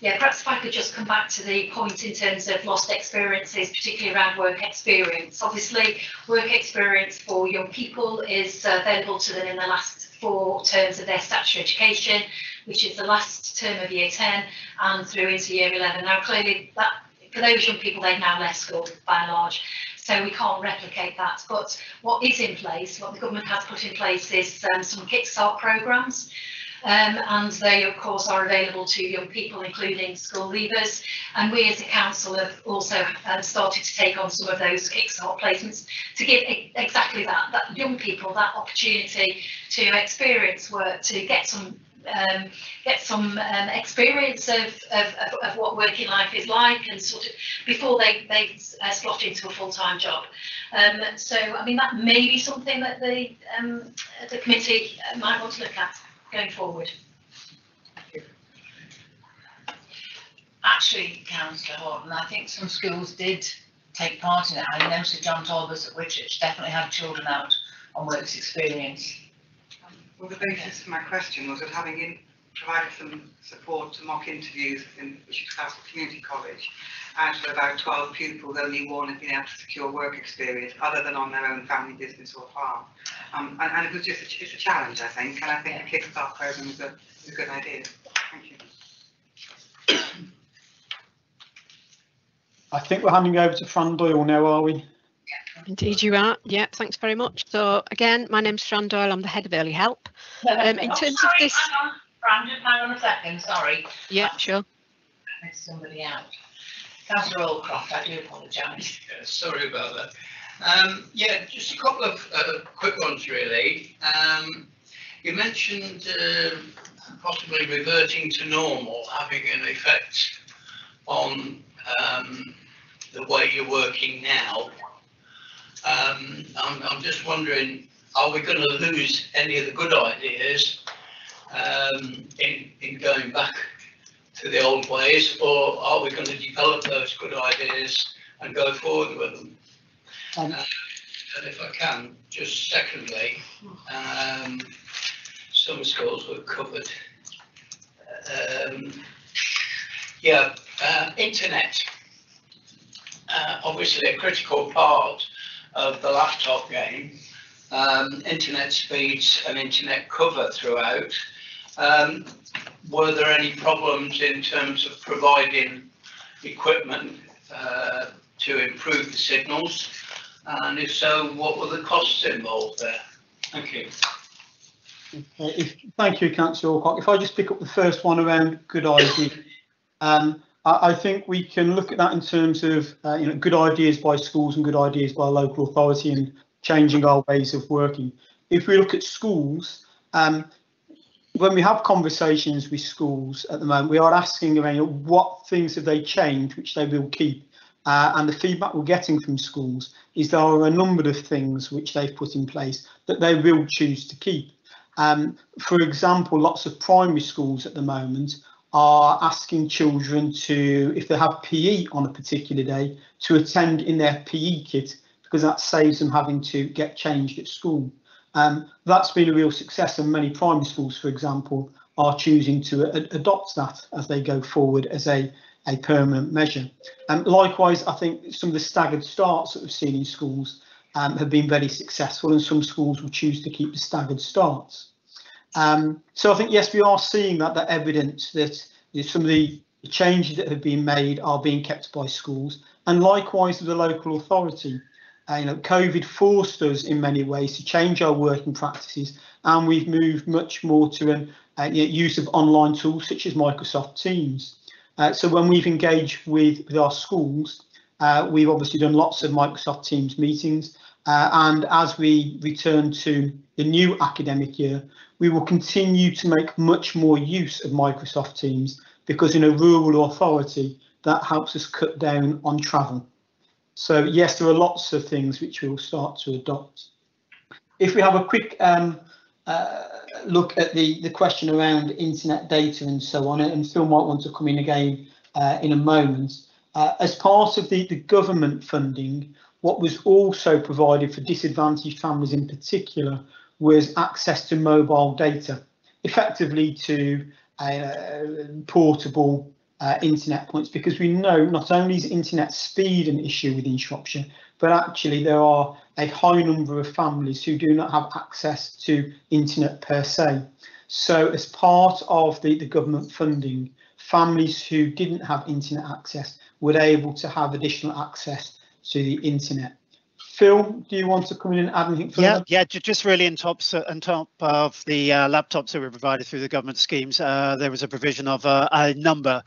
Yeah, perhaps if I could just come back to the point in terms of lost experiences, particularly around work experience. Obviously, work experience for young people is available to them in the last 4 terms of their statutory education, which is the last term of year 10 and through into year 11. Now, clearly, that for those young people, they've now left school by and large, so we can't replicate that. But what is in place, what the government has put in place, is some Kickstart programmes. And they of course are available to young people, including school leavers, and we as a council have also started to take on some of those Kickstart placements to give exactly that young people that opportunity to experience work, to get some experience of what working life is like, and sort of before they slot into a full-time job. So I mean, that may be something that the committee might want to look at going forward. Actually, Councillor Horton, I think some schools did take part in it. I know Sir John Talbot at Whitchurch definitely had children out on works experience. Well, the basis for my question was that having provided some support to mock interviews in Whitchurch Castle Community College, out of about 12 pupils, only 1 had been able to secure work experience other than on their own family business or farm. And it was just it's a challenge, I think, and I think the Kickstart programme is a good idea. Thank you. I think we're handing over to Fran Doyle now, are we? Indeed you are. Yeah, thanks very much. So again, my name's Fran Doyle, I'm the head of early help. In terms of this, hang on, Fran, just hang on a second, sorry. Yeah, sure. There's somebody out. Councillor Allcroft, I do apologise. Yeah, sorry about that. Yeah, just a couple of quick ones really. You mentioned possibly reverting to normal having an effect on the way you're working now. I'm just wondering, are we going to lose any of the good ideas in going back to the old ways, or are we going to develop those good ideas and go forward with them? And if I can, just secondly, some schools were covered. Internet. Obviously a critical part of the laptop game. Internet speeds and internet cover throughout. Were there any problems in terms of providing equipment to improve the signals? And if so, what were the costs involved there? Thank you. Thank you, Councillor Alcock. If I just pick up the first one around good ideas, I think we can look at that in terms of good ideas by schools and good ideas by local authority and changing our ways of working. If we look at schools, when we have conversations with schools at the moment, we are asking around what things have they changed which they will keep. And the feedback we're getting from schools is there are a number of things which they've put in place that they will choose to keep. For example, lots of primary schools at the moment are asking children to, if they have PE on a particular day, to attend in their PE kit, because that saves them having to get changed at school. That's been a real success, and many primary schools, for example, are choosing to adopt that as they go forward as a permanent measure. Likewise, I think some of the staggered starts that we've seen in schools have been very successful, and some schools will choose to keep the staggered starts. So I think, yes, we are seeing that evidence that some of the changes that have been made are being kept by schools, and likewise with the local authority. COVID forced us in many ways to change our working practices, and we've moved much more to use of online tools such as Microsoft Teams. So when we've engaged with our schools, we've obviously done lots of Microsoft Teams meetings, and as we return to the new academic year, we will continue to make much more use of Microsoft Teams because in a rural authority, that helps us cut down on travel. So yes, there are lots of things which we'll start to adopt. If we have a quick look at the question around internet data and so on, and Phil might want to come in again in a moment. As part of the government funding, what was also provided for disadvantaged families in particular was access to mobile data, effectively to portable internet points, because we know not only is internet speed an issue within Shropshire, but actually there are a high number of families who do not have access to internet per se. So as part of the government funding, families who didn't have internet access were able to have additional access to the internet. Phil, do you want to come in and add anything further? Yeah, just really on top of the laptops that were provided through the government schemes, there was a provision of a number.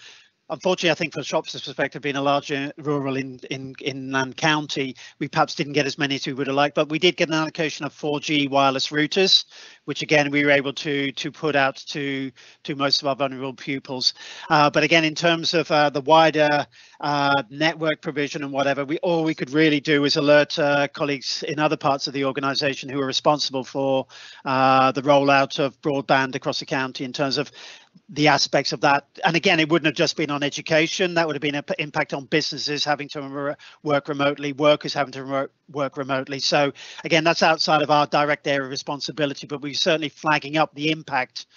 Unfortunately, I think from Shropshire's perspective, being a larger rural inland county, we perhaps didn't get as many as we would have liked, but we did get an allocation of 4G wireless routers, which again, we were able to put out to most of our vulnerable pupils. But again, in terms of the wider network provision and whatever, all we could really do is alert colleagues in other parts of the organisation who are responsible for the rollout of broadband across the county in terms of the aspects of that. And again, it wouldn't have just been on education. That would have been an impact on businesses having to work remotely, workers having to work remotely. So again, that's outside of our direct area of responsibility, but we're certainly flagging up the impact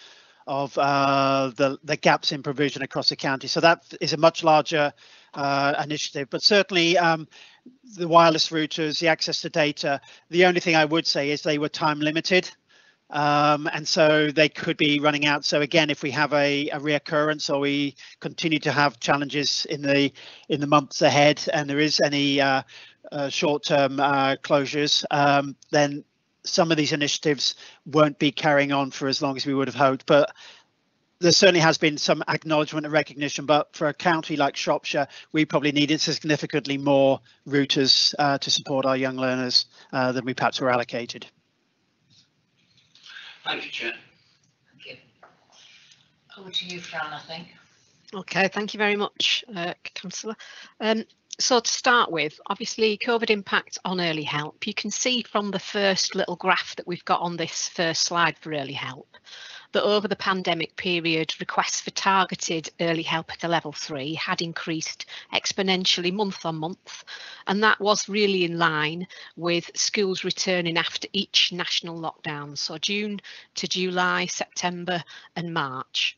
of the gaps in provision across the county. So that is a much larger initiative, but certainly the wireless routers, the access to data, the only thing I would say is they were time limited. And so they could be running out. So again, if we have a reoccurrence or we continue to have challenges in the months ahead, and there is any short-term closures, then some of these initiatives won't be carrying on for as long as we would have hoped. But there certainly has been some acknowledgement and recognition. But for a county like Shropshire, we probably needed significantly more routers to support our young learners than we perhaps were allocated. Thank you, Chair. Thank you. Over to you, Fran, I think. Okay, thank you very much, Councillor. So to start with, obviously COVID impact on early help. You can see from the first little graph that we've got on this first slide for early help that over the pandemic period, requests for targeted early help at a level 3 had increased exponentially month on month. And that was really in line with schools returning after each national lockdown. So June to July, September and March.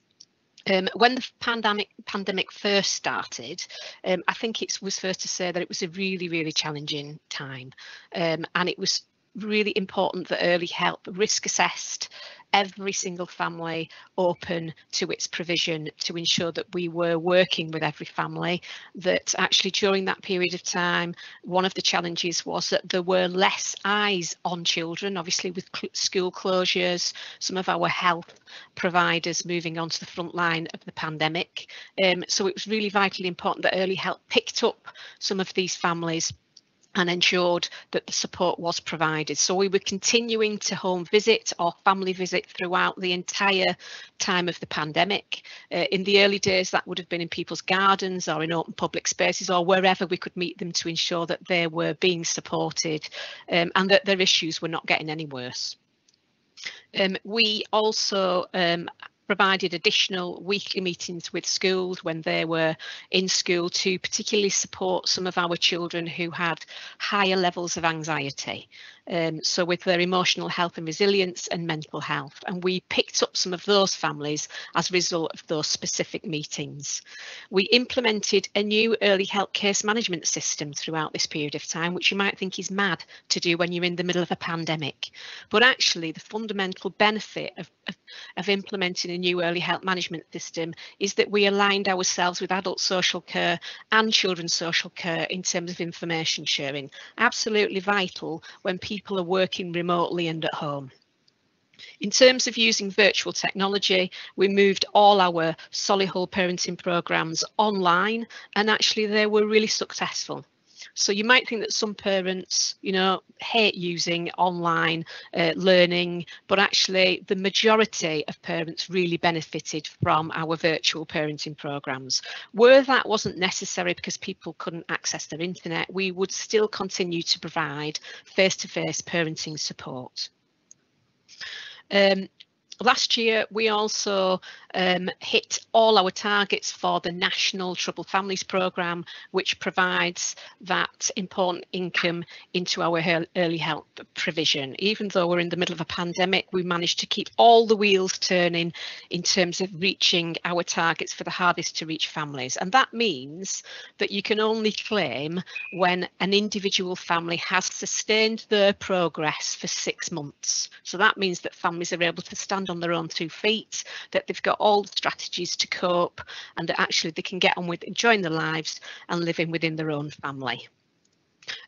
When the pandemic first started, I think it was fair to say that it was a really, really challenging time. And it was really important that early help risk assessed every single family open to its provision to ensure that we were working with every family, that actually during that period of time, one of the challenges was that there were less eyes on children, obviously with school closures, some of our health providers moving onto the front line of the pandemic. So it was really vitally important that early help picked up some of these families and ensured that the support was provided. So we were continuing to home visit or family visit throughout the entire time of the pandemic. In the early days, that would have been in people's gardens or in open public spaces or wherever we could meet them to ensure that they were being supported and that their issues were not getting any worse. We also provided additional weekly meetings with schools when they were in school to particularly support some of our children who had higher levels of anxiety. So with their emotional health and resilience and mental health. And we picked up some of those families as a result of those specific meetings. We implemented a new early help case management system throughout this period of time, which you might think is mad to do when you're in the middle of a pandemic. But actually the fundamental benefit of implementing a new early help management system is that we aligned ourselves with adult social care and children's social care in terms of information sharing. Absolutely vital when people are working remotely and at home. In terms of using virtual technology, we moved all our Solihull parenting programmes online, and actually they were really successful. So you might think that some parents, you know, hate using online learning, but actually the majority of parents really benefited from our virtual parenting programs. Where that wasn't necessary because people couldn't access their internet, we would still continue to provide face-to-face parenting support. Last year, we also hit all our targets for the National Troubled Families Programme, which provides that important income into our early help provision. Even though we're in the middle of a pandemic, we managed to keep all the wheels turning in terms of reaching our targets for the hardest to reach families. And that means that you can only claim when an individual family has sustained their progress for 6 months. So that means that families are able to stand on their own 2 feet, that they've got all the strategies to cope, and that actually they can get on with enjoying their lives and living within their own family.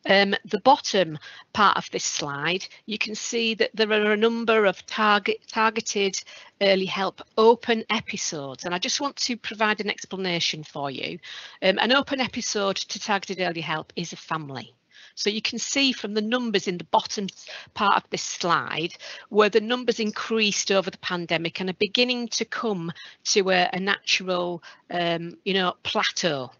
The bottom part of this slide, you can see that there are a number of targeted early help open episodes, and I just want to provide an explanation for you. An open episode to targeted early help is a family. So you can see from the numbers in the bottom part of this slide where the numbers increased over the pandemic and are beginning to come to a natural, you know, plateau.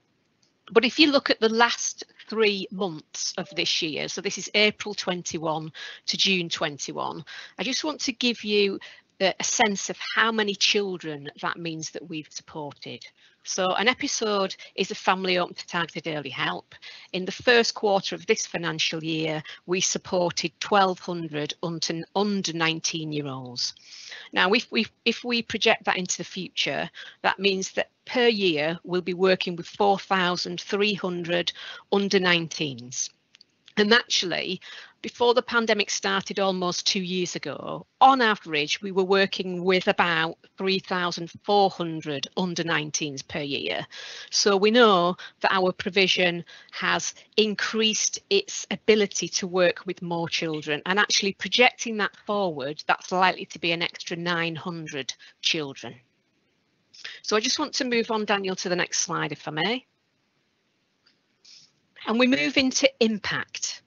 But if you look at the last 3 months of this year, so this is April 21 to June 21, I just want to give you a sense of how many children that means that we've supported. So an episode is a family open to targeted early help. In the first quarter of this financial year, we supported 1,200 under 19-year-olds. Now, if we project that into the future, that means that per year we'll be working with 4,300 under 19s. And actually, before the pandemic started almost 2 years ago, on average, we were working with about 3,400 under 19s per year. So we know that our provision has increased its ability to work with more children, and actually projecting that forward, that's likely to be an extra 900 children. So I just want to move on, Daniel, to the next slide, if I may. And we move into impact.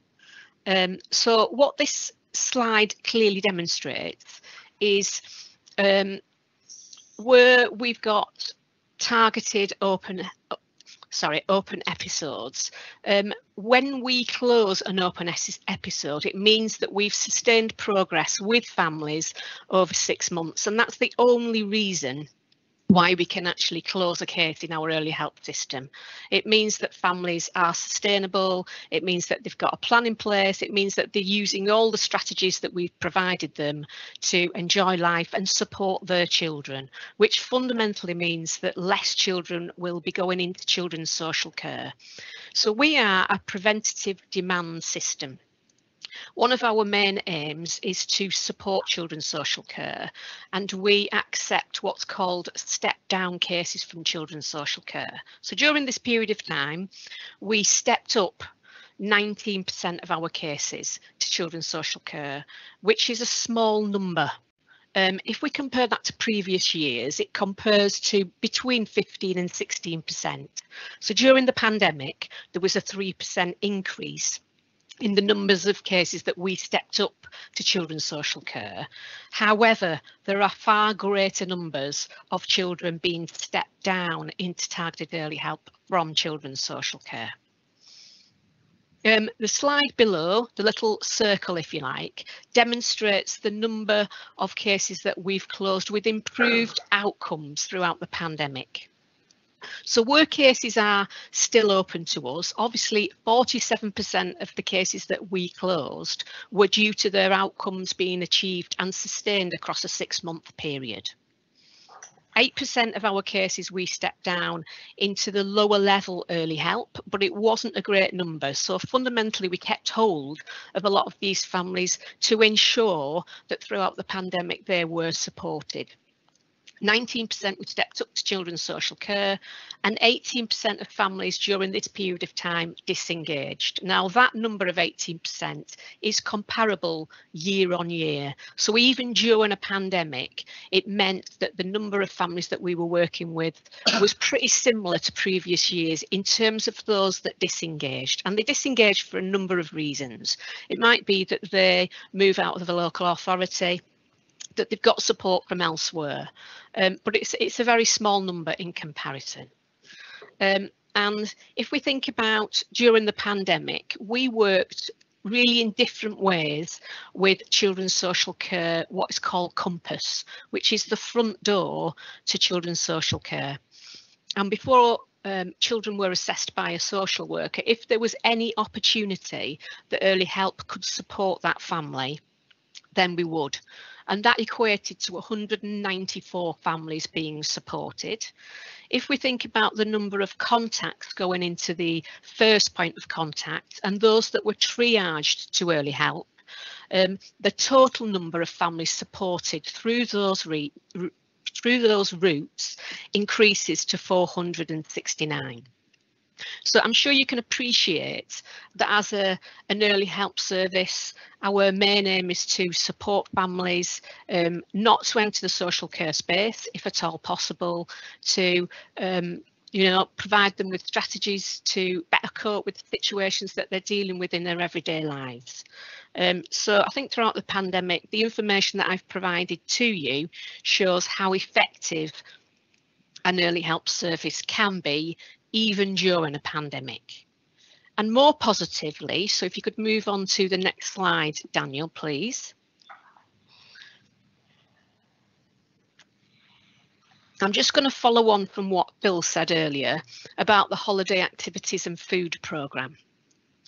So what this slide clearly demonstrates is where we've got targeted open episodes. When we close an open episode, it means that we've sustained progress with families over 6 months, and that's the only reason why we can actually close a case in our early help system. It means that families are sustainable, it means that they've got a plan in place, it means that they're using all the strategies that we've provided them to enjoy life and support their children, which fundamentally means that less children will be going into children's social care. So we are a preventative demand system. One of our main aims is to support children's social care, and we accept what's called step-down cases from children's social care. So during this period of time, we stepped up 19% of our cases to children's social care, which is a small number. If we compare that to previous years, it compares to between 15 and 16%. So during the pandemic, there was a 3% increase in the numbers of cases that we stepped up to children's social care. However, there are far greater numbers of children being stepped down into targeted early help from children's social care. The slide below, the little circle if you like, demonstrates the number of cases that we've closed with improved outcomes throughout the pandemic. So work cases are still open to us. Obviously, 47% of the cases that we closed were due to their outcomes being achieved and sustained across a 6-month period. 8% of our cases we stepped down into the lower level early help, but it wasn't a great number. So fundamentally, we kept hold of a lot of these families to ensure that throughout the pandemic they were supported. 19% were stepped up to children's social care, and 18% of families during this period of time disengaged. Now, that number of 18% is comparable year on year. So even during a pandemic, it meant that the number of families that we were working with was pretty similar to previous years in terms of those that disengaged. And they disengaged for a number of reasons. It might be that they move out of the local authority, that they've got support from elsewhere, but it's a very small number in comparison. And if we think about during the pandemic, we worked really in different ways with children's social care, what is called Compass, which is the front door to children's social care. And before children were assessed by a social worker, if there was any opportunity that early help could support that family, then we would. And that equated to 194 families being supported. If we think about the number of contacts going into the first point of contact and those that were triaged to early help, the total number of families supported through those routes increases to 469. So I'm sure you can appreciate that as an early help service, our main aim is to support families not to enter the social care space, if at all possible, to provide them with strategies to better cope with the situations that they're dealing with in their everyday lives. So I think throughout the pandemic, the information that I've provided to you shows how effective an early help service can be even during a pandemic. And more positively, so if you could move on to the next slide, Daniel, please. I'm just going to follow on from what Phil said earlier about the holiday activities and food programme.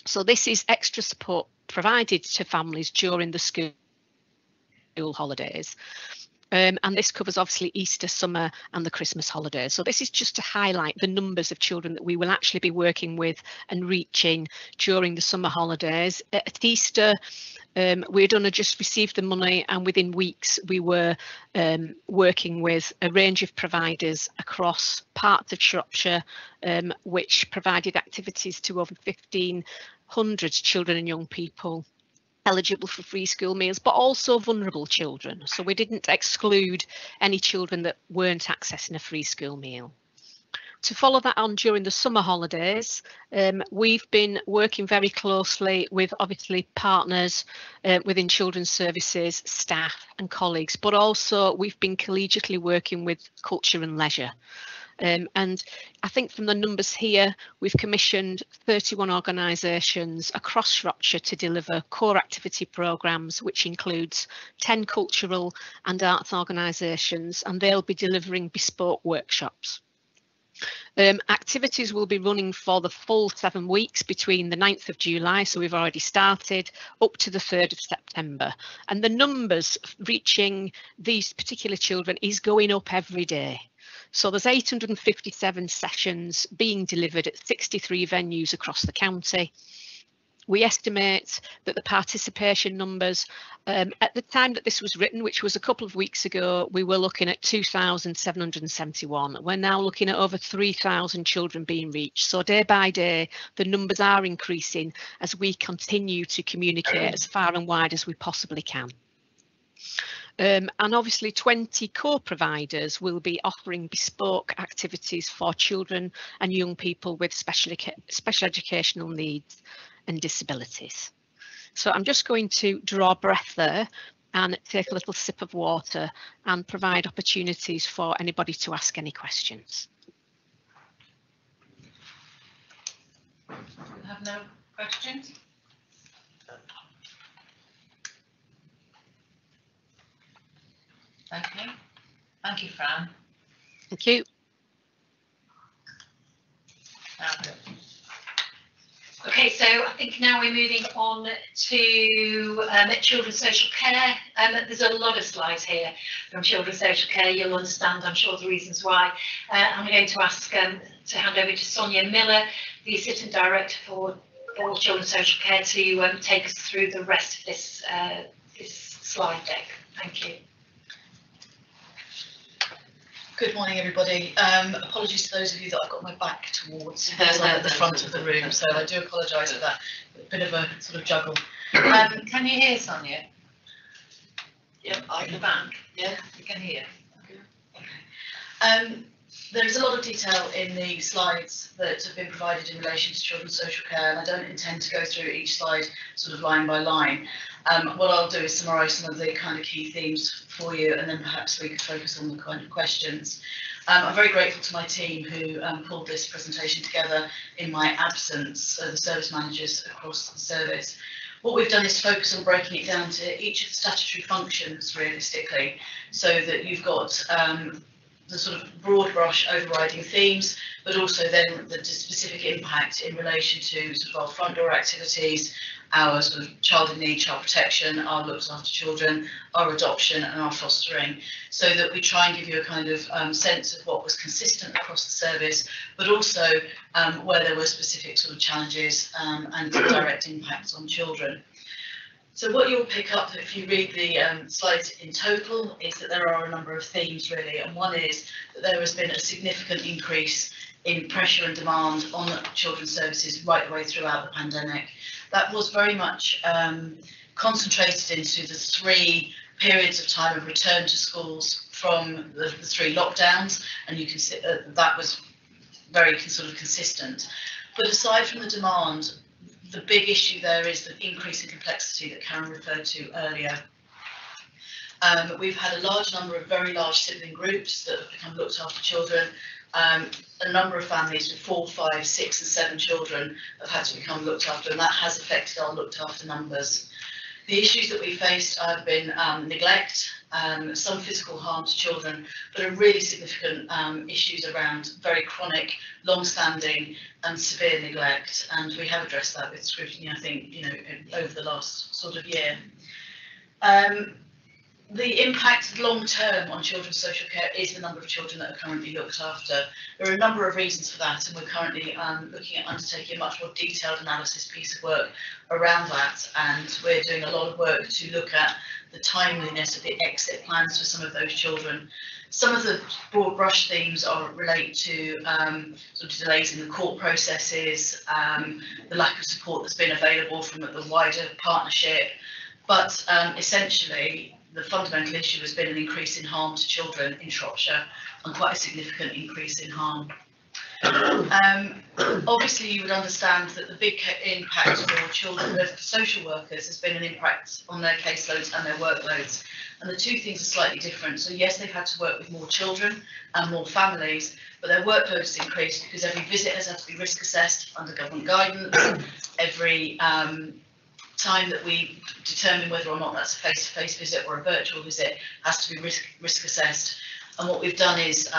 So this is extra support provided to families during the school holidays. And this covers obviously Easter, summer and the Christmas holidays. So this is just to highlight the numbers of children that we will actually be working with and reaching during the summer holidays. At Easter, we had only just received the money, and within weeks we were working with a range of providers across parts of Shropshire, which provided activities to over 1,500 children and young people eligible for free school meals, but also vulnerable children. So we didn't exclude any children that weren't accessing a free school meal. To follow that on during the summer holidays, we've been working very closely with obviously partners within children's services, staff and colleagues, but also we've been collegiately working with culture and leisure. And I think from the numbers here, we've commissioned 31 organisations across Shropshire to deliver core activity programmes, which includes 10 cultural and arts organisations, and they'll be delivering bespoke workshops. Activities will be running for the full 7 weeks between the 9th of July, so we've already started, up to the 3rd of September. And the numbers reaching these particular children is going up every day. So there's 857 sessions being delivered at 63 venues across the county. We estimate that the participation numbers, at the time that this was written, which was a couple of weeks ago, we were looking at 2,771. We're now looking at over 3,000 children being reached. So day by day, the numbers are increasing as we continue to communicate as far and wide as we possibly can. And obviously 20 core providers will be offering bespoke activities for children and young people with special educational needs and disabilities. So I'm just going to draw a breath there and take a little sip of water and provide opportunities for anybody to ask any questions. We have no questions? Okay, thank you, Fran. Thank you. Okay, so I think now we're moving on to children's social care. There's a lot of slides here from children's social care. You'll understand, I'm sure, the reasons why. I'm going to ask to hand over to Sonia Miller, the Assistant Director for Children's Social Care, to take us through the rest of this slide deck. Thank you. Good morning, everybody. Apologies to those of you that I've got my back towards, because I'm at the front of the room, so I do apologise for that. A bit of a sort of juggle. Can you hear Sonia? Yep, I In the can. back? Yeah. You can hear. There's a lot of detail in the slides that have been provided in relation to children's social care, and I don't intend to go through each slide sort of line by line. What I'll do is summarise some of the kind of key themes for you, and then perhaps we could focus on the kind of questions. I'm very grateful to my team who pulled this presentation together in my absence, the service managers across the service. What we've done is focus on breaking it down to each of the statutory functions realistically, so that you've got the sort of broad brush overriding themes, but also then the specific impact in relation to sort of our front door activities, our sort of child in need, child protection, our looks after children, our adoption and our fostering, so that we try and give you a kind of sense of what was consistent across the service, but also where there were specific sort of challenges and direct impacts on children. So what you'll pick up if you read the slides in total is that there are a number of themes really, and one is that there has been a significant increase in pressure and demand on children's services right the way throughout the pandemic. That was very much concentrated into the 3 periods of time of return to schools from the 3 lockdowns, and you can see that was very sort of consistent. But aside from the demand, the big issue there is the increase in complexity that Karen referred to earlier. We've had a large number of very large sibling groups that have become looked after children. A number of families with 4, 5, 6 and 7 children have had to become looked after, and that has affected our looked after numbers. The issues that we faced have been neglect, some physical harm to children, but are really significant issues around very chronic, long-standing and severe neglect, and we have addressed that with scrutiny, I think, you know, over the last sort of year. The impact long-term on children's social care is the number of children that are currently looked after. There are a number of reasons for that, and we're currently looking at undertaking a much more detailed analysis piece of work around that, and we're doing a lot of work to look at the timeliness of the exit plans for some of those children. Some of the broad brush themes relate to sort of delays in the court processes, the lack of support that's been available from the wider partnership, but essentially the fundamental issue has been an increase in harm to children in Shropshire, and quite a significant increase in harm. Obviously you would understand that the big impact for children, for social workers, has been an impact on their caseloads and their workloads, and the 2 things are slightly different. So yes, they've had to work with more children and more families, but their workload has increased because every visit has had to be risk assessed under government guidance. Every time that we determine whether or not that's a face-to-face visit or a virtual visit has to be risk assessed. And what we've done is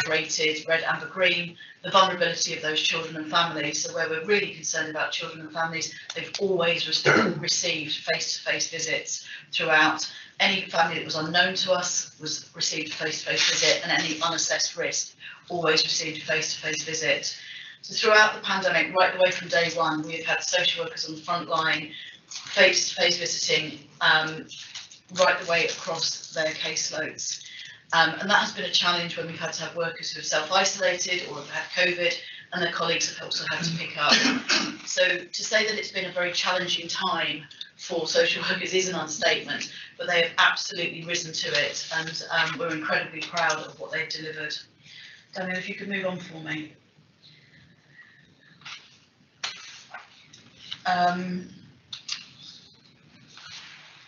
rated red, amber, green the vulnerability of those children and families. So where we're really concerned about children and families, they've always received face-to-face visits throughout. Any family that was unknown to us was received a face-to-face visit, and any unassessed risk always received a face-to-face visit. So throughout the pandemic, right the way from day one, we have had social workers on the front line, face-to-face visiting right the way across their caseloads. And that has been a challenge when we've had to have workers who have self-isolated or have had COVID, and their colleagues have also had to pick up. So to say that it's been a very challenging time for social workers is an understatement, but they have absolutely risen to it, and we're incredibly proud of what they've delivered. Daniel, if you could move on for me.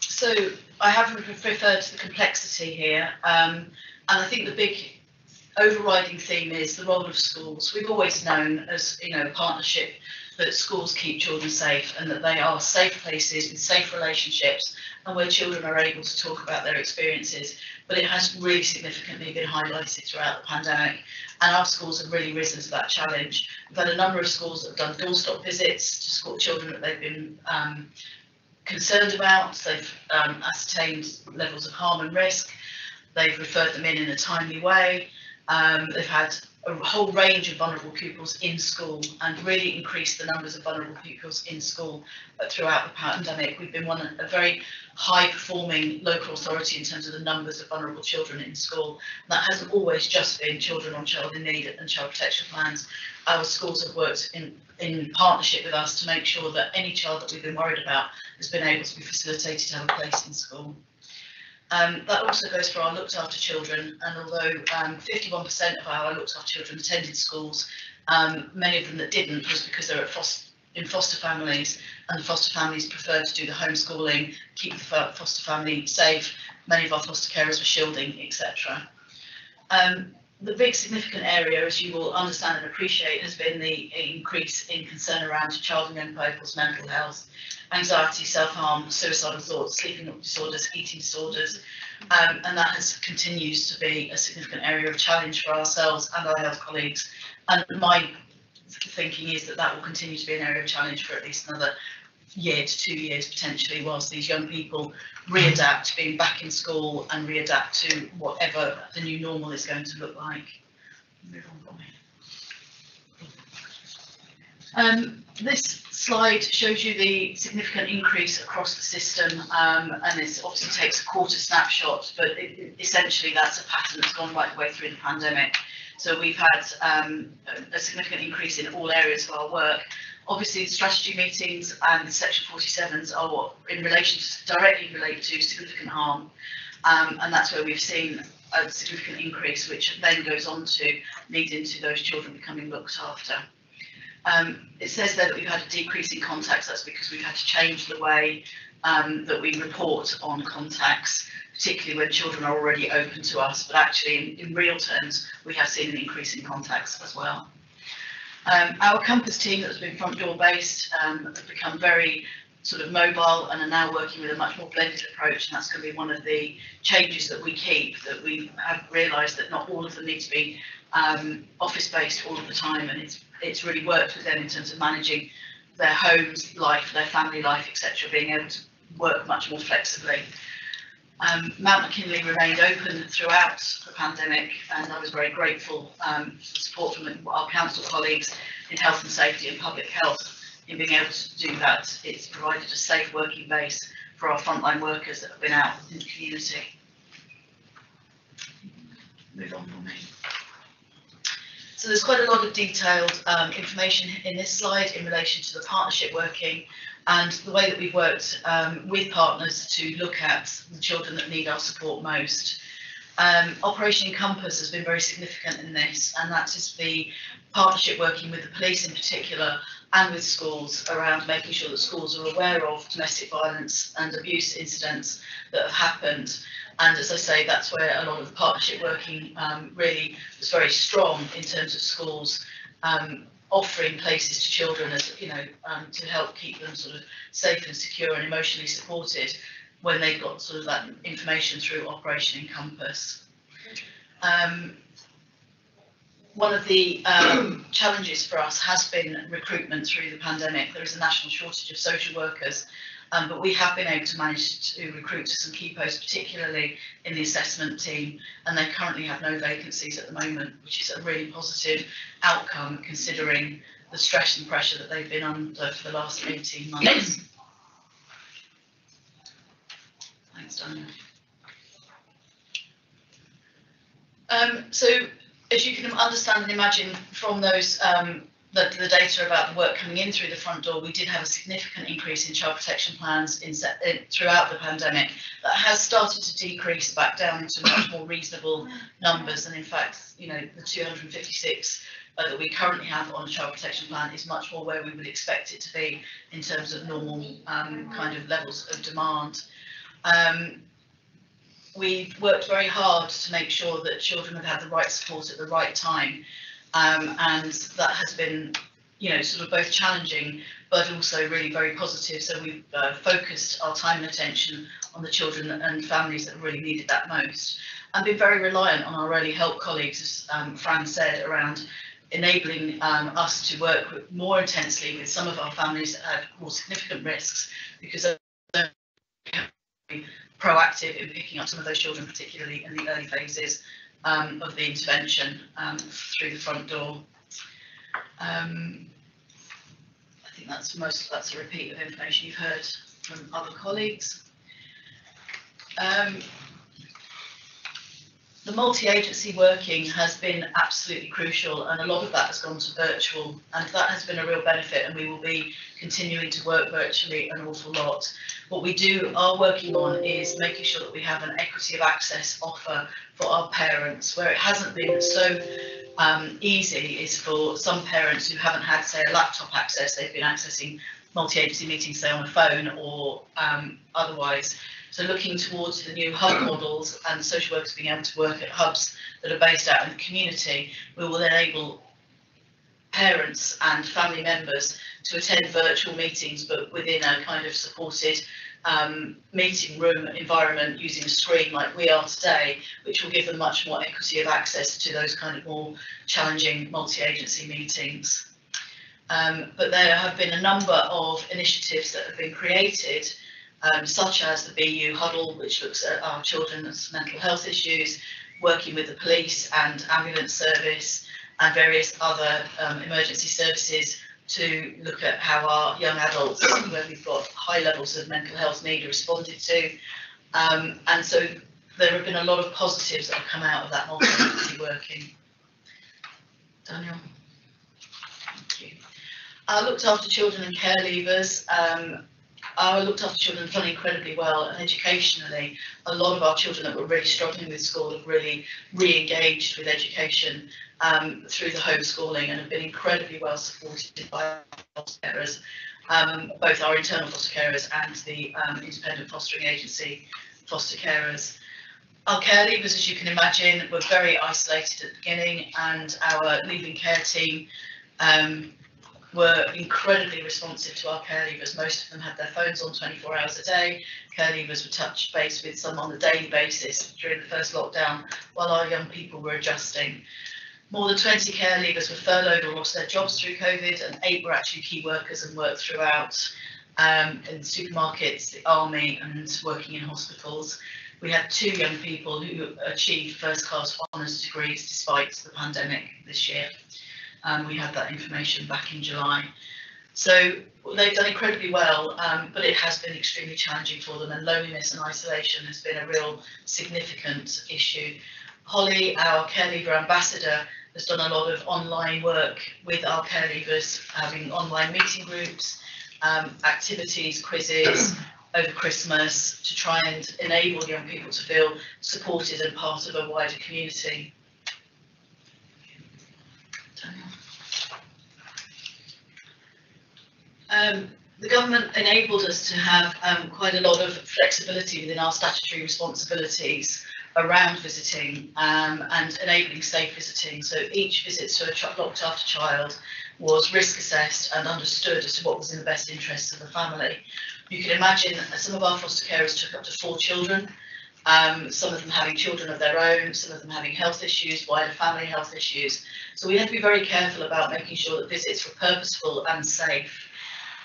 So I have referred to the complexity here, and I think the big overriding theme is the role of schools. We've always known, as you know, partnership, that schools keep children safe and that they are safe places with safe relationships and where children are able to talk about their experiences. But it has really significantly been highlighted throughout the pandemic, and our schools have really risen to that challenge. We've had a number of schools that have done doorstop visits to school children that they've been concerned about. They've ascertained levels of harm and risk. They've referred them in a timely way. They've had a whole range of vulnerable pupils in school and really increased the numbers of vulnerable pupils in school throughout the pandemic. We've been a very high performing local authority in terms of the numbers of vulnerable children in school. And that hasn't always just been children on child in need and child protection plans. Our schools have worked in partnership with us to make sure that any child that we've been worried about has been able to be facilitated to have a place in school. That also goes for our looked after children, and although 51% of our looked after children attended schools, many of them that didn't was because they were in foster families, and the foster families preferred to do the homeschooling, keep the foster family safe. Many of our foster carers were shielding, etc. The big significant area, as you will understand and appreciate, has been the increase in concern around child and young people's mental health, anxiety, self-harm, suicidal thoughts, sleeping disorders, eating disorders, and that continues to be a significant area of challenge for ourselves and our health colleagues. And my thinking is that that will continue to be an area of challenge for at least another year to 2 years potentially, whilst these young people readapt to being back in school and readapt to whatever the new normal is going to look like. Move on. This slide shows you the significant increase across the system, and it obviously takes a quarter snapshot, but essentially that's a pattern that's gone right the way through the pandemic. So we've had a significant increase in all areas of our work. Obviously, the strategy meetings and the Section 47s are what, in relation to, directly relate to significant harm, and that's where we've seen a significant increase, which then goes on to lead into those children becoming looked after. It says there that we've had a decrease in contacts. That's because we've had to change the way that we report on contacts, particularly when children are already open to us, but actually in real terms, we have seen an increase in contacts as well. Our campus team that's been front door based have become very sort of mobile and are now working with a much more blended approach, and that's going to be one of the changes that we keep, that we have realised that not all of them need to be office based all of the time, and it's really worked with them in terms of managing their homes life, their family life, etc., being able to work much more flexibly. Mount McKinley remained open throughout the pandemic, and I was very grateful for support from our council colleagues in health and safety and public health in being able to do that. It's provided a safe working base for our frontline workers that have been out in the community. Move on for me. So there's quite a lot of detailed information in this slide in relation to the partnership working and the way that we've worked with partners to look at the children that need our support most. Operation Encompass has been very significant in this, and that is the partnership working with the police in particular and with schools around making sure that schools are aware of domestic violence and abuse incidents that have happened. And as I say, that's where a lot of the partnership working really was very strong in terms of schools offering places to children, as you know, to help keep them sort of safe and secure and emotionally supported when they've got sort of that information through Operation Encompass. One of the challenges for us has been recruitment through the pandemic. There is a national shortage of social workers, but we have been able to manage to recruit to some key posts, particularly in the assessment team, and they currently have no vacancies at the moment, which is a really positive outcome considering the stress and pressure that they've been under for the last 18 months. Thanks, Daniel. So as you can understand and imagine from those the data about the work coming in through the front door, we did have a significant increase in child protection plans throughout the pandemic. That has started to decrease back down into much more reasonable numbers, and in fact, you know, the 256 that we currently have on a child protection plan is much more where we would expect it to be in terms of normal kind of levels of demand. We've worked very hard to make sure that children have had the right support at the right time, and that has been, you know, sort of both challenging but also really very positive. So we've focused our time and attention on the children and families that really needed that most, and been very reliant on our early help colleagues, as Fran said, around enabling us to work more intensely with some of our families that had more significant risks, because they're proactive in picking up some of those children, particularly in the early phases of the intervention through the front door. I think that's a repeat of information you've heard from other colleagues. The multi-agency working has been absolutely crucial, and a lot of that has gone to virtual, and that has been a real benefit, and we will be continuing to work virtually an awful lot. What we are working on is making sure that we have an equity of access offer for our parents. Where it hasn't been so easy is for some parents who haven't had, say, a laptop access. They've been accessing multi-agency meetings, say, on a phone or otherwise. So looking towards the new hub models and social workers being able to work at hubs that are based out in the community, we will enable parents and family members to attend virtual meetings, but within a kind of supported meeting room environment using a screen like we are today, which will give them much more equity of access to those kind of more challenging multi-agency meetings. But there have been a number of initiatives that have been created, such as the BU Huddle, which looks at our children's mental health issues, working with the police and ambulance service and various other emergency services to look at how our young adults, where we've got high levels of mental health need, are responded to. And so there have been a lot of positives that have come out of that multi-agency working. Daniel? Thank you. I looked after children and care leavers. I looked after children and done incredibly well, and educationally, a lot of our children that were really struggling with school have really re-engaged with education through the homeschooling and have been incredibly well supported by our foster carers, both our internal foster carers and the independent fostering agency foster carers. Our care leavers, as you can imagine, were very isolated at the beginning, and our leaving care team were incredibly responsive to our care leavers. Most of them had their phones on 24 hours a day. Care leavers would touch base with some on a daily basis during the first lockdown while our young people were adjusting. More than 20 care leavers were furloughed or lost their jobs through COVID, and 8 were actually key workers and worked throughout in supermarkets, the army, and working in hospitals. We had 2 young people who achieved first-class honours degrees despite the pandemic this year. We had that information back in July. So they've done incredibly well, but it has been extremely challenging for them, and loneliness and isolation has been a real significant issue. Holly, our care leaver ambassador, has done a lot of online work with our care leavers, having online meeting groups, activities, quizzes over Christmas to try and enable young people to feel supported and part of a wider community. The government enabled us to have quite a lot of flexibility within our statutory responsibilities around visiting and enabling safe visiting. So each visit to a looked after child was risk assessed and understood as to what was in the best interests of the family. You can imagine some of our foster carers took up to 4 children, some of them having children of their own, some of them having health issues, wider family health issues. So we had to be very careful about making sure that visits were purposeful and safe.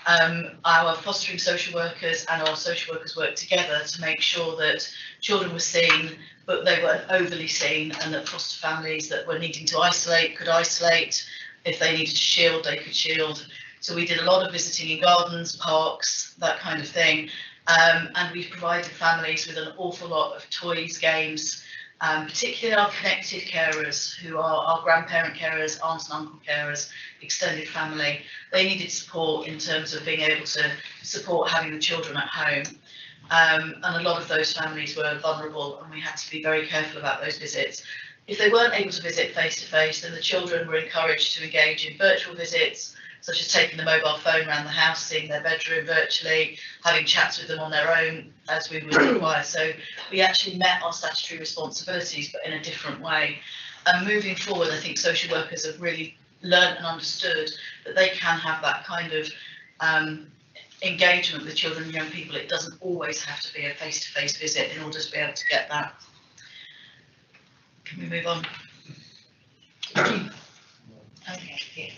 Our fostering social workers and our social workers worked together to make sure that children were seen, but they weren't overly seen, and that foster families that were needing to isolate could isolate. If they needed to shield, they could shield. So we did a lot of visiting in gardens, parks, that kind of thing. And we've provided families with an awful lot of toys, games, particularly our connected carers, who are our grandparent carers, aunts and uncle carers, extended family. They needed support in terms of being able to support having the children at home. And a lot of those families were vulnerable, and we had to be very careful about those visits. If they weren't able to visit face to face, then the children were encouraged to engage in virtual visits, such as taking the mobile phone around the house, seeing their bedroom virtually, having chats with them on their own as we would require. So we actually met our statutory responsibilities, but in a different way. And moving forward, I think social workers have really learned and understood that they can have that kind of engagement with children and young people. It doesn't always have to be a face-to-face visit in order to be able to get that. Can we move on? Okay, yeah.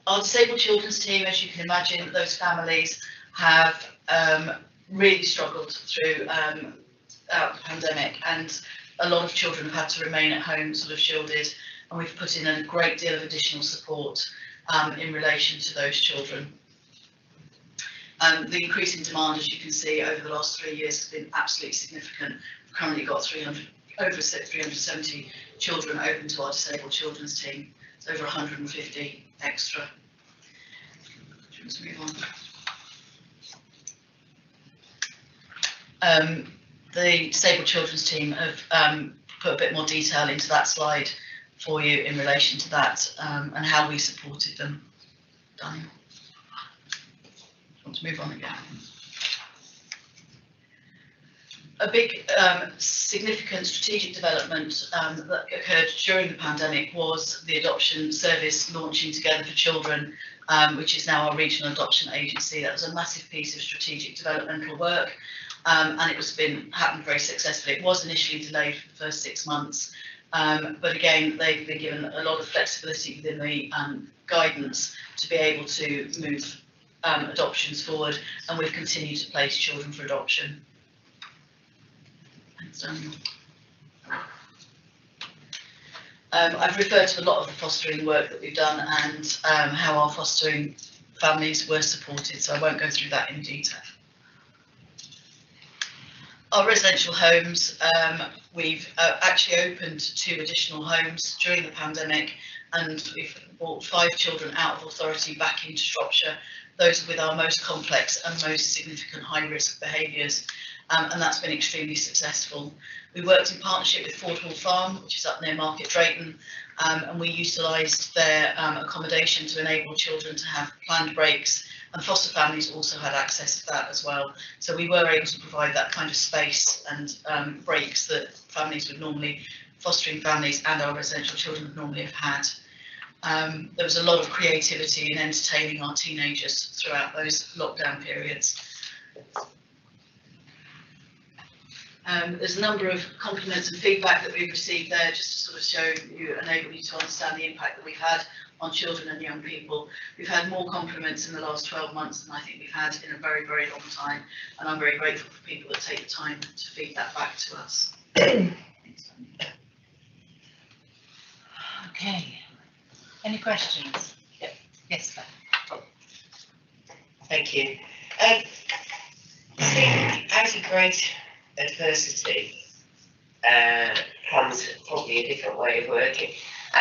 Our disabled children's team, as you can imagine, those families have really struggled through throughout the pandemic, and a lot of children have had to remain at home sort of shielded, and we've put in a great deal of additional support in relation to those children. The increase in demand, as you can see, over the last 3 years has been absolutely significant. We've currently got over 370 children open to our disabled children's team. It's over 150 extra. Let's move on. The disabled children's team have put a bit more detail into that slide for you in relation to that and how we supported them. Daniel, want to move on again? A big significant strategic development that occurred during the pandemic was the adoption service launching Together for Children, which is now our regional adoption agency. That was a massive piece of strategic developmental work, and it was happened very successfully. It was initially delayed for the first 6 months, but again, they've been given a lot of flexibility within the guidance to be able to move adoptions forward, and we've continued to place children for adoption. Thanks, Daniel. I've referred to a lot of the fostering work that we've done and how our fostering families were supported, so I won't go through that in detail. Our residential homes, we've actually opened 2 additional homes during the pandemic, and we've brought 5 children out of authority back into Shropshire, those with our most complex and most significant high-risk behaviours, and that's been extremely successful. We worked in partnership with Ford Hall Farm, which is up near Market Drayton, and we utilised their accommodation to enable children to have planned breaks, and foster families also had access to that as well. So we were able to provide that kind of space and breaks that families would normally, fostering families and our residential children would normally have had. There was a lot of creativity in entertaining our teenagers throughout those lockdown periods. There's a number of compliments and feedback that we've received there, just to sort of show you, enable you to understand the impact that we've had on children and young people. We've had more compliments in the last 12 months than I think we've had in a very, very long time, and I'm very grateful for people that take the time to feed that back to us. Okay, any questions? Yep. Yes, sir. Thank you. Out of great adversity comes probably a different way of working,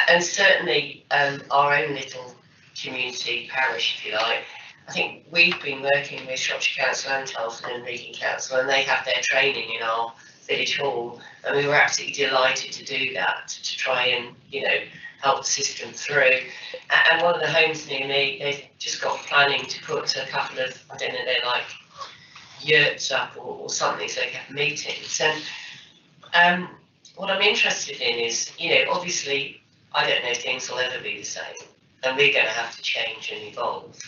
and certainly our own little community parish, if you like. I think we've been working with Shropshire Council and Telford and Reading Council, and they have their training in our village hall, and we were absolutely delighted to do that, to try and, you know, help the system through. And one of the homes near me, they've just got planning to put a couple of, I don't know, they're like yurts up or something, so they have meetings. And what I'm interested in is, you know, obviously I don't know if things will ever be the same, and we're going to have to change and evolve.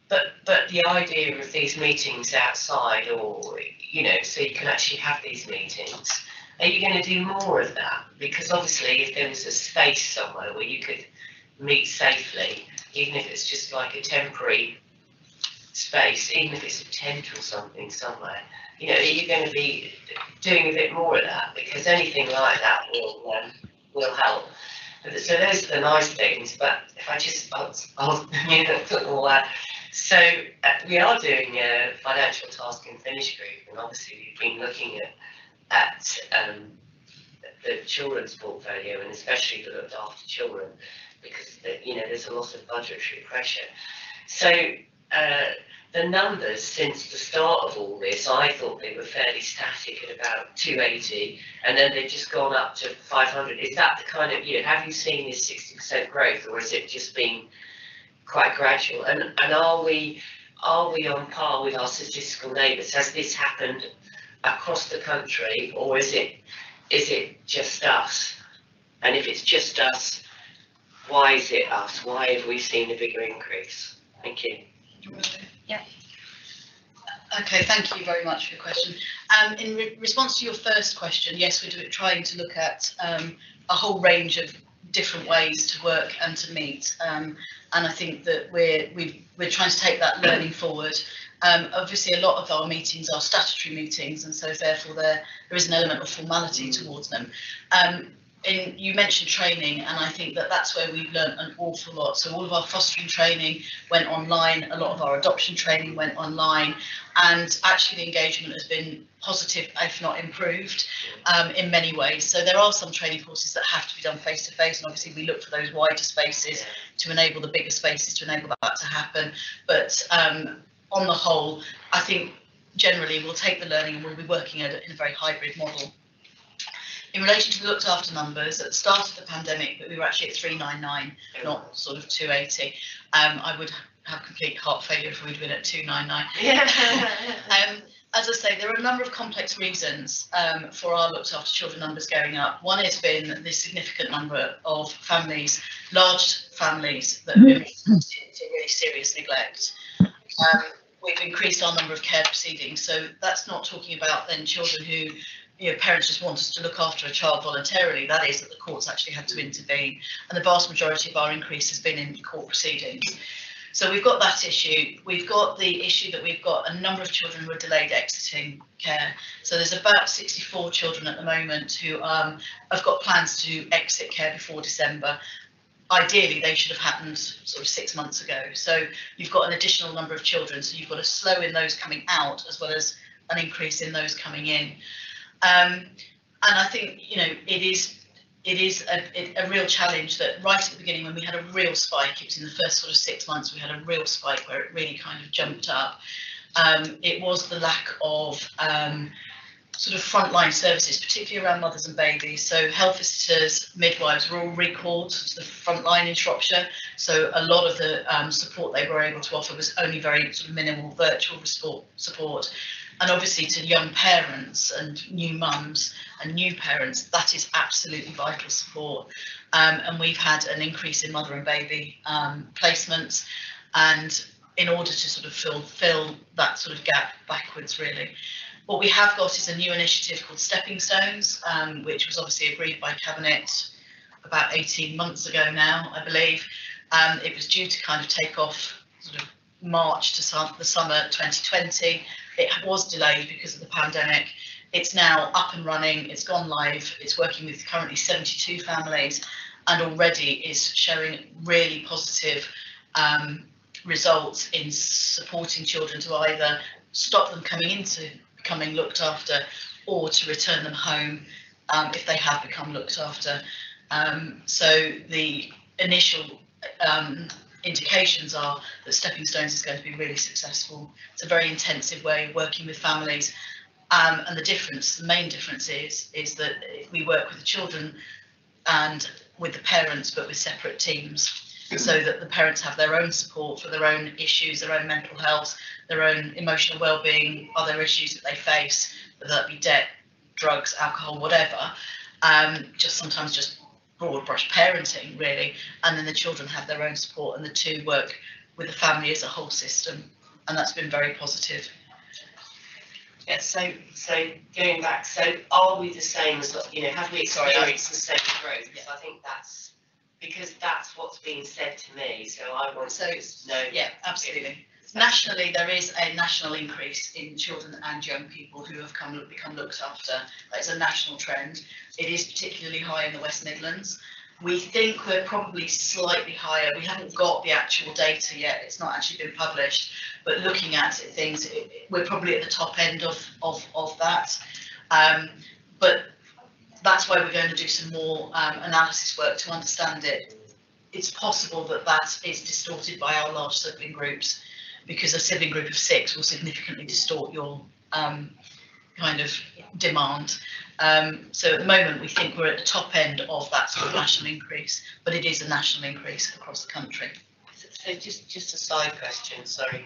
But the idea of these meetings outside, or, you know, so you can actually have these meetings, are you going to do more of that? Because obviously if there was a space somewhere where you could meet safely, even if it's just like a temporary space, even if it's a tent or something somewhere, you know, are you going to be doing a bit more of that? Because anything like that will help. So those are the nice things, but if I just, I'll you know, put all that. So we are doing a financial task and finish group, and obviously we've been looking at the children's portfolio, and especially the looked after children, because you know, there's a lot of budgetary pressure. So the numbers since the start of all this, I thought they were fairly static at about 280, and then they've just gone up to 500. Is that the kind of, you know, have you seen this 60% growth, or has it just been quite gradual? And are we on par with our statistical neighbours? Has this happened across the country, or is it just us? And if it's just us, why is it us? Why have we seen a bigger increase? Thank you. Yeah. Okay, thank you very much for your question. In response to your first question, yes, we're trying to look at a whole range of different ways to work and to meet, and I think that we're trying to take that learning forward Obviously, a lot of our meetings are statutory meetings, and so therefore there is an element of formality towards them. And you mentioned training, and I think that that's where we've learned an awful lot. So all of our fostering training went online, a lot of our adoption training went online, and actually the engagement has been positive, if not improved, in many ways. So there are some training courses that have to be done face to face, and obviously we look for those wider spaces to enable the bigger spaces to enable that to happen. But on the whole, I think generally we'll take the learning and we'll be working in a very hybrid model. In relation to the looked after numbers, at the start of the pandemic, but we were actually at 399, not sort of 280. I would have complete heart failure if we'd been at 299. As I say, there are a number of complex reasons for our looked after children numbers going up. One has been the significant number of families, large families, that have been into really serious neglect. We've increased our number of care proceedings, so that's not talking about then children who, you know, parents just want us to look after a child voluntarily. That is that the courts actually had to intervene, and the vast majority of our increase has been in court proceedings. So we've got that issue. We've got the issue that we've got a number of children who are delayed exiting care. So there's about 64 children at the moment who have got plans to exit care before December. Ideally, they should have happened sort of 6 months ago. So you've got an additional number of children. So you've got a slow in those coming out as well as an increase in those coming in. And I think, you know, it is a real challenge that right at the beginning, when we had a real spike, it was in the first sort of 6 months, we had a real spike where it really kind of jumped up. It was the lack of sort of frontline services, particularly around mothers and babies. So health visitors, midwives were all recalled to the front line in Shropshire. So a lot of the support they were able to offer was only very sort of minimal virtual support. And obviously to young parents and new mums and new parents, that is absolutely vital support. And we've had an increase in mother and baby placements, and in order to sort of fill that sort of gap backwards, really. What we have got is a new initiative called Stepping Stones, which was obviously agreed by Cabinet about 18 months ago now, I believe. It was due to kind of take off sort of March to the summer 2020. It was delayed because of the pandemic. It's now up and running, it's gone live, it's working with currently 72 families, and already is showing really positive results in supporting children to either stop them coming into becoming looked after or to return them home if they have become looked after. So the initial indications are that Stepping Stones is going to be really successful. It's a very intensive way of working with families, and the main difference is that we work with the children and with the parents, but with separate teams, so that the parents have their own support for their own issues, their own mental health, their own emotional well-being, other issues that they face, whether that be debt, drugs, alcohol, whatever, sometimes just broad brush parenting, really, and then the children have their own support, and the two work with the family as a whole system, and that's been very positive. Yeah, so going back, so are we the same as, you know, have we experienced the same growth? Because I think that's, because that's what's being said to me, so I want to know. Yeah, absolutely. Nationally, there is a national increase in children and young people who have become looked after. That's a national trend. It is particularly high in the West Midlands. We think we're probably slightly higher. We haven't got the actual data yet. It's not actually been published, but looking at it, we're probably at the top end of that. But that's why we're going to do some more analysis work to understand it. It's possible that that is distorted by our large sibling groups, because a sibling group of 6 will significantly distort your kind of demand. So at the moment, we think we're at the top end of that sort of national increase, but it is a national increase across the country. So just a side question, sorry.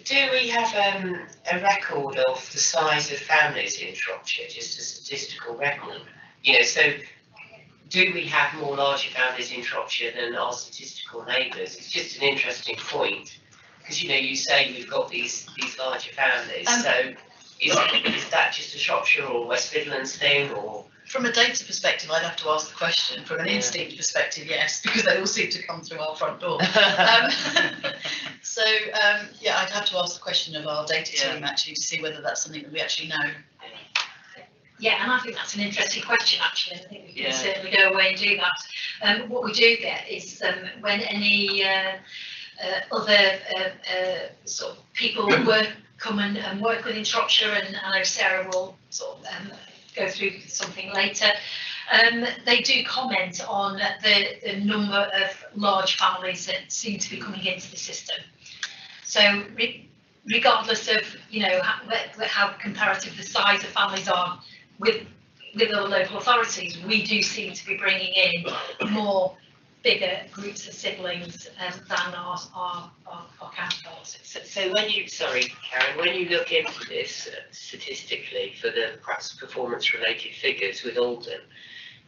Do we have a record of the size of families in Shropshire, just a statistical record? You know, so do we have more larger families in Shropshire than our statistical neighbours? It's just an interesting point, because, you know, you say we've got these larger families, so is that just a Shropshire or West Midlands thing, or? From a data perspective, I'd have to ask the question. From an instinct perspective, yes, because they all seem to come through our front door. So, yeah, I'd have to ask the question of our data team actually to see whether that's something that we actually know. Yeah, and I think that's an interesting question actually. I think we can certainly go away and do that. What we do get is when any other sort of people come and work within Shropshire, and I know Sarah will sort of go through something later. They do comment on the number of large families that seem to be coming into the system. So regardless of, you know, how comparative the size of families are with other local authorities, we do seem to be bringing in more bigger groups of siblings than our counterparts. So when you, sorry, Karen, when you look into this statistically for the perhaps performance-related figures with Oldham,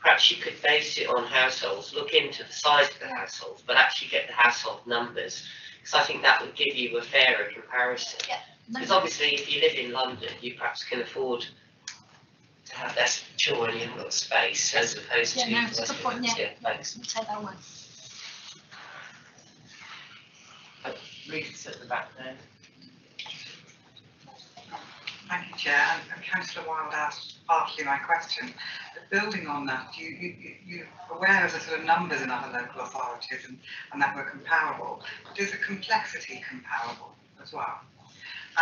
perhaps you could base it on households, look into the size of the households, but actually get the household numbers, because I think that would give you a fairer comparison. Because obviously, if you live in London, you perhaps can afford to have less children, you haven't got space, as opposed to. Yeah, no, it's a good point. Yeah, thanks. we'll take that one. Ruth's at the back there. Thank you, Chair. And Councillor Wilde asked partly my question. But building on that, you're aware of the sort of numbers in other local authorities and that were comparable. But is the complexity comparable as well?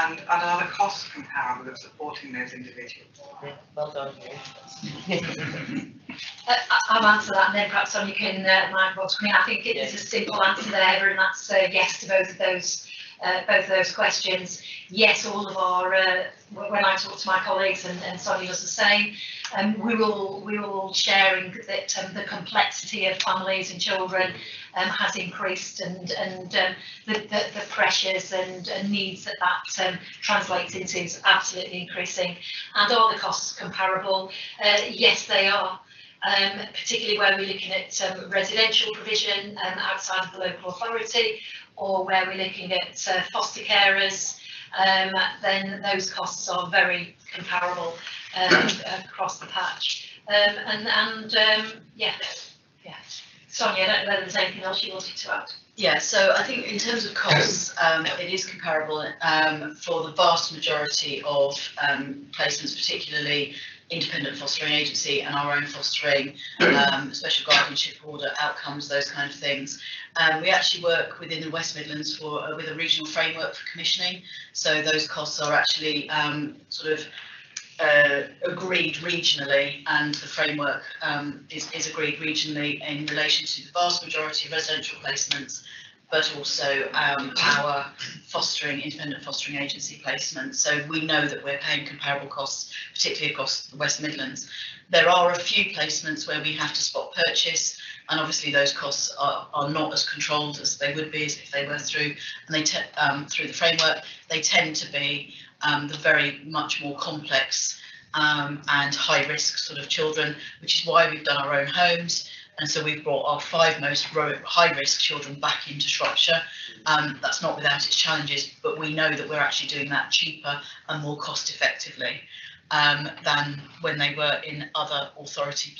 And are the costs comparable of supporting those individuals? Yeah, well done. I'll answer that, and then perhaps Sonia can mind what's coming. I think it's a simple answer there, and that's yes to both of those questions. Yes, all of our when I talk to my colleagues, and Sonia does the same, we're all sharing that the complexity of families and children has increased, and the pressures and needs that translates into is absolutely increasing. And are the costs comparable? Yes, they are. Particularly where we're looking at residential provision outside of the local authority, or where we're looking at foster carers, then those costs are very comparable across the patch. Yeah. Sonia, I don't know whether there's anything else you wanted to add. Yeah, so I think in terms of costs, it is comparable for the vast majority of placements, particularly independent fostering agency and our own fostering, special guardianship order, outcomes, those kind of things. We actually work within the West Midlands with a regional framework for commissioning. So those costs are actually sort of agreed regionally, and the framework is agreed regionally in relation to the vast majority of residential placements, but also our independent fostering agency placements. So we know that we're paying comparable costs, particularly across the West Midlands. There are a few placements where we have to spot purchase, and obviously those costs are not as controlled as they would be if they were through, and they through the framework. They tend to be the very much more complex and high risk sort of children, which is why we've done our own homes. And so we've brought our 5 most high risk children back into Shropshire. That's not without its challenges, but we know that we're actually doing that cheaper and more cost effectively than when they were in other out of authority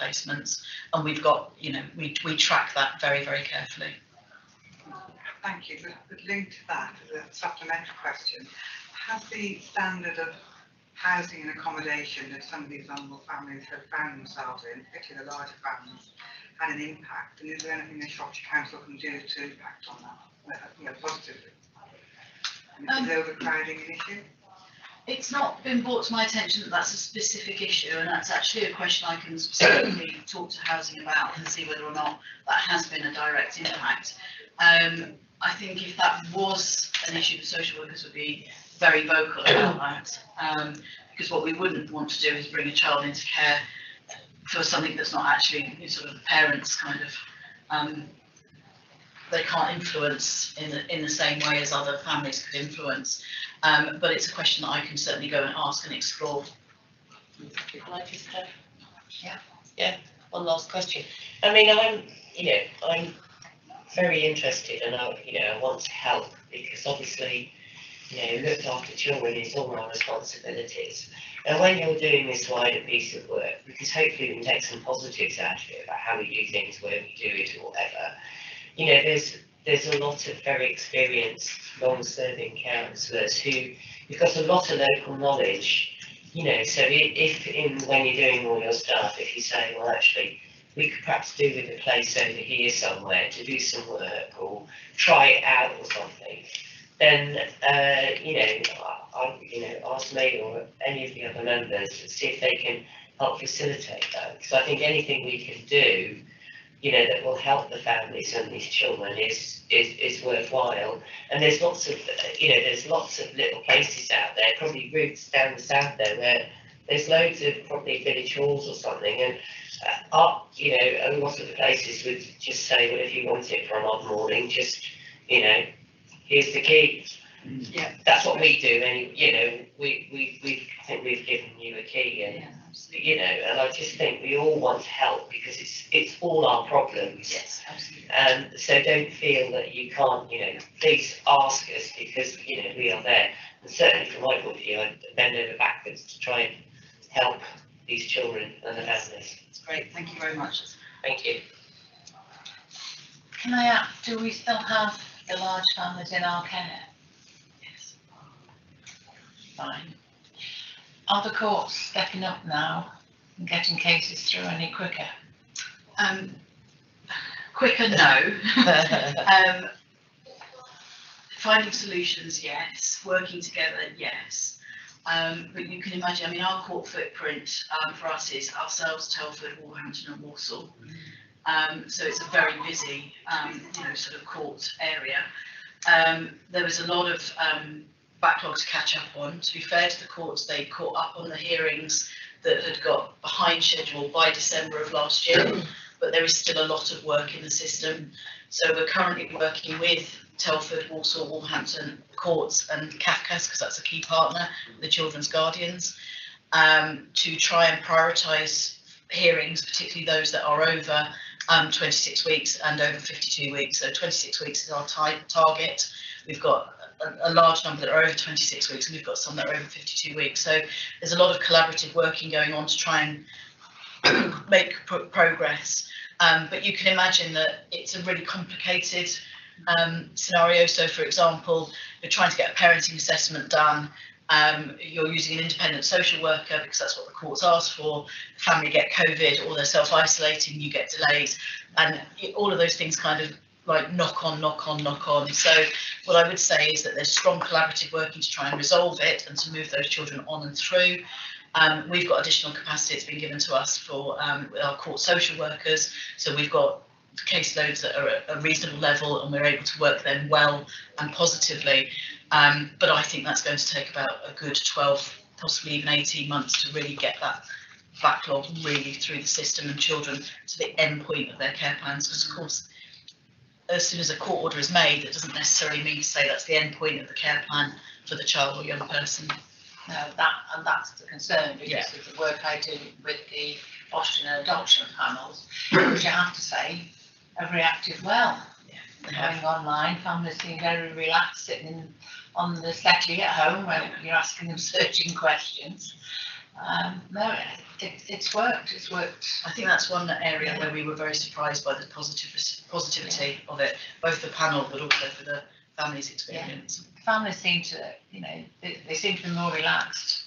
placements. And we've got, you know, we track that very, very carefully. Thank you. But linked to that, as a supplementary question, has the standard of housing and accommodation that some of these vulnerable families have found themselves in, particularly the larger families, had an impact? And is there anything the Shropshire Council can do to impact on that, you know, positively? And is overcrowding an issue? It's not been brought to my attention that that's a specific issue, and that's actually a question I can specifically talk to housing about and see whether or not that has been a direct impact. I think if that was an issue, the social workers would be very vocal about that, because what we wouldn't want to do is bring a child into care for something that's not actually sort of the parents kind of they can't influence in the same way as other families could influence. But it's a question that I can certainly go and ask and explore. Can I just have, yeah, one last question. I mean, I'm very interested, and I want to help, because obviously, looked after children is all our responsibilities. And when you're doing this wider piece of work, because hopefully we can take some positives out of it about how we do things, where we do it, or whatever, there's there's a lot of very experienced, long-serving counsellors who've got a lot of local knowledge. You know, so when you're doing all your stuff, if you say, well, actually, we could perhaps do with a place over here somewhere to do some work or try it out or something, then ask me or any of the other members to see if they can help facilitate that. Because I think anything we can do, that will help the families and these children is worthwhile. And there's lots of little places out there, probably routes down the south there, where there's loads of probably village halls or something, and a lot of the places would just say, well, if you want it for an odd morning, just, here's the key. Yeah, that's what we do. And I think we've given you a key, and and I just think we all want to help because it's all our problems. yes, absolutely. So don't feel that you can't. Please ask us because we are there. And certainly from my point of view, I bend over backwards to try and help these children and the families. It's great. Thank you very much. Thank you. Can I ask, do we still have the large families in our care? Yes. Fine. Are the courts stepping up now and getting cases through any quicker? Quicker, no. Finding solutions, yes. Working together, yes. But you can imagine, our court footprint for us is ourselves, Telford, Wolverhampton and Walsall. So it's a very busy, sort of court area. There was a lot of backlog to catch up on. To be fair to the courts, they caught up on the hearings that had got behind schedule by December of last year, but there is still a lot of work in the system. So we're currently working with Telford, Walsall, Wolverhampton courts and CAFCAS, because that's a key partner, the Children's Guardians, to try and prioritise hearings, particularly those that are over 26 weeks and over 52 weeks. So 26 weeks is our target. We've got a large number that are over 26 weeks, and we've got some that are over 52 weeks. So there's a lot of collaborative working going on to try and make progress. But you can imagine that it's a really complicated scenario. So, for example, you're trying to get a parenting assessment done. You're using an independent social worker because that's what the courts ask for. The family get COVID or they're self-isolating, you get delays, and all of those things kind of like knock on. So what I would say is that there's strong collaborative working to try and resolve it and to move those children on and through. We've got additional capacity that's been given to us for our court social workers. So we've got caseloads that are at a reasonable level and we're able to work them well and positively. But I think that's going to take about a good 12, possibly even 18 months to really get that backlog really through the system and children to the end point of their care plans. Because of course, as soon as a court order is made, that doesn't necessarily mean to say that's the end point of the care plan for the child or young person. No, that's the concern, because of the work I do with the fostering and adoption panels, which I have to say have reacted well. Going online, families seem very relaxed, sitting on the settee at home when you're asking them searching questions. No, it's worked. It's worked. I think that's one area where we were very surprised by the positivity of it, both the panel but also for the families' experience. Families seem to, they seem to be more relaxed,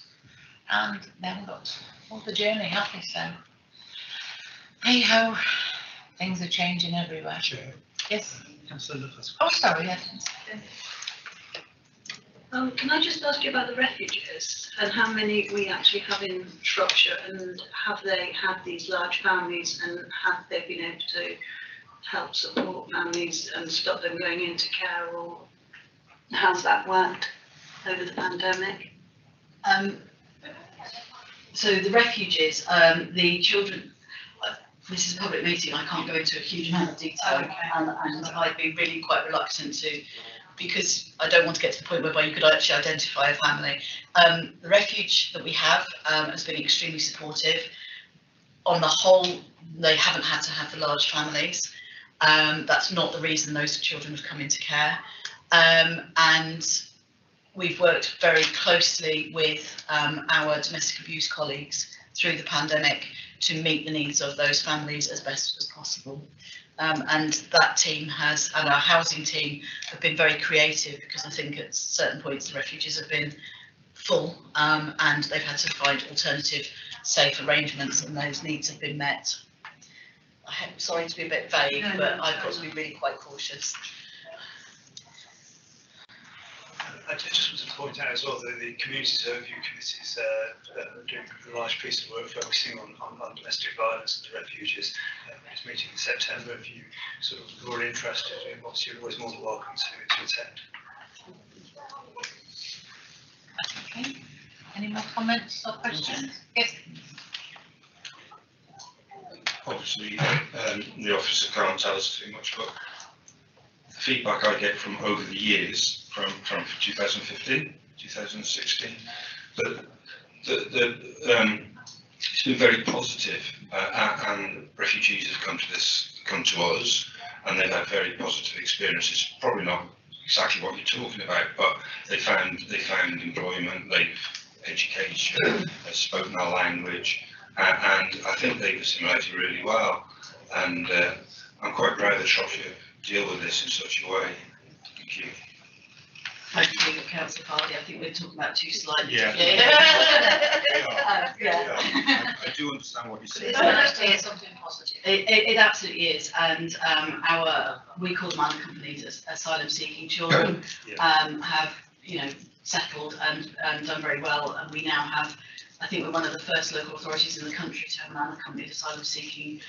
and they haven't got all the journey, have they? So, hey ho, things are changing everywhere. Chair. Yes. Councillor Lucas. Oh, sorry. Yes. Can I just ask you about the refuges and how many we actually have in Shropshire, and have they had these large families, and have they been able to help support families and stop them going into care, or how's that worked over the pandemic? So the refuges, the children, this is a public meeting, I can't go into a huge amount of detail, and I'd be really quite reluctant to, because I don't want to get to the point whereby you could actually identify a family. The refuge that we have has been extremely supportive. On the whole, they haven't had to have the large families. That's not the reason those children have come into care. And we've worked very closely with our domestic abuse colleagues through the pandemic to meet the needs of those families as best as possible. And that team has, and our housing team have been very creative, because I think at certain points the refuges have been full, and they've had to find alternative safe arrangements, and those needs have been met. I'm sorry to be a bit vague, but I've got to be really quite cautious. I just want to point out as well that the community review committees are doing a large piece of work focusing on domestic violence and the refuges. It's meeting in September. If you sort of are interested in what's, you're always more than welcome to attend. Okay. Any more comments or questions? Yes. Obviously, the officer can't tell us too much, but the feedback I get from over the years, from 2015, 2016, that it's been very positive, and refugees have come to us, and they've had very positive experiences. Probably not exactly what you're talking about, but they found employment, they've education, they've spoken our language, and I think they've assimilated really well. And I'm quite proud that Shropshire deal with this in such a way. Thank you. Thank you, Councillor Hardy. I think we're talking about two slides. Yeah. Yeah. I do understand what you're saying. It's nice to hear something positive. It absolutely is, and we call them unaccompanied asylum-seeking children, have settled and done very well, and we now have, I think we're one of the first local authorities in the country to have an unaccompanied asylum-seeking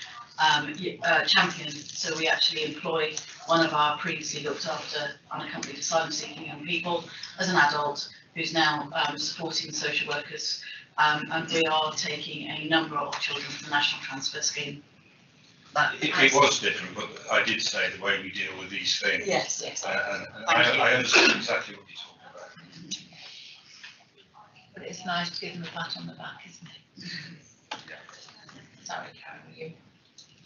champion. So we actually employ one of our previously looked after unaccompanied asylum-seeking young people as an adult, who's now supporting social workers, and we are taking a number of children from the National Transfer Scheme. It was different, but I did say the way we deal with these things. Yes. And I understand exactly what you're talking about. But it's nice to give them a pat on the back, isn't it? Sorry, Karen, were you?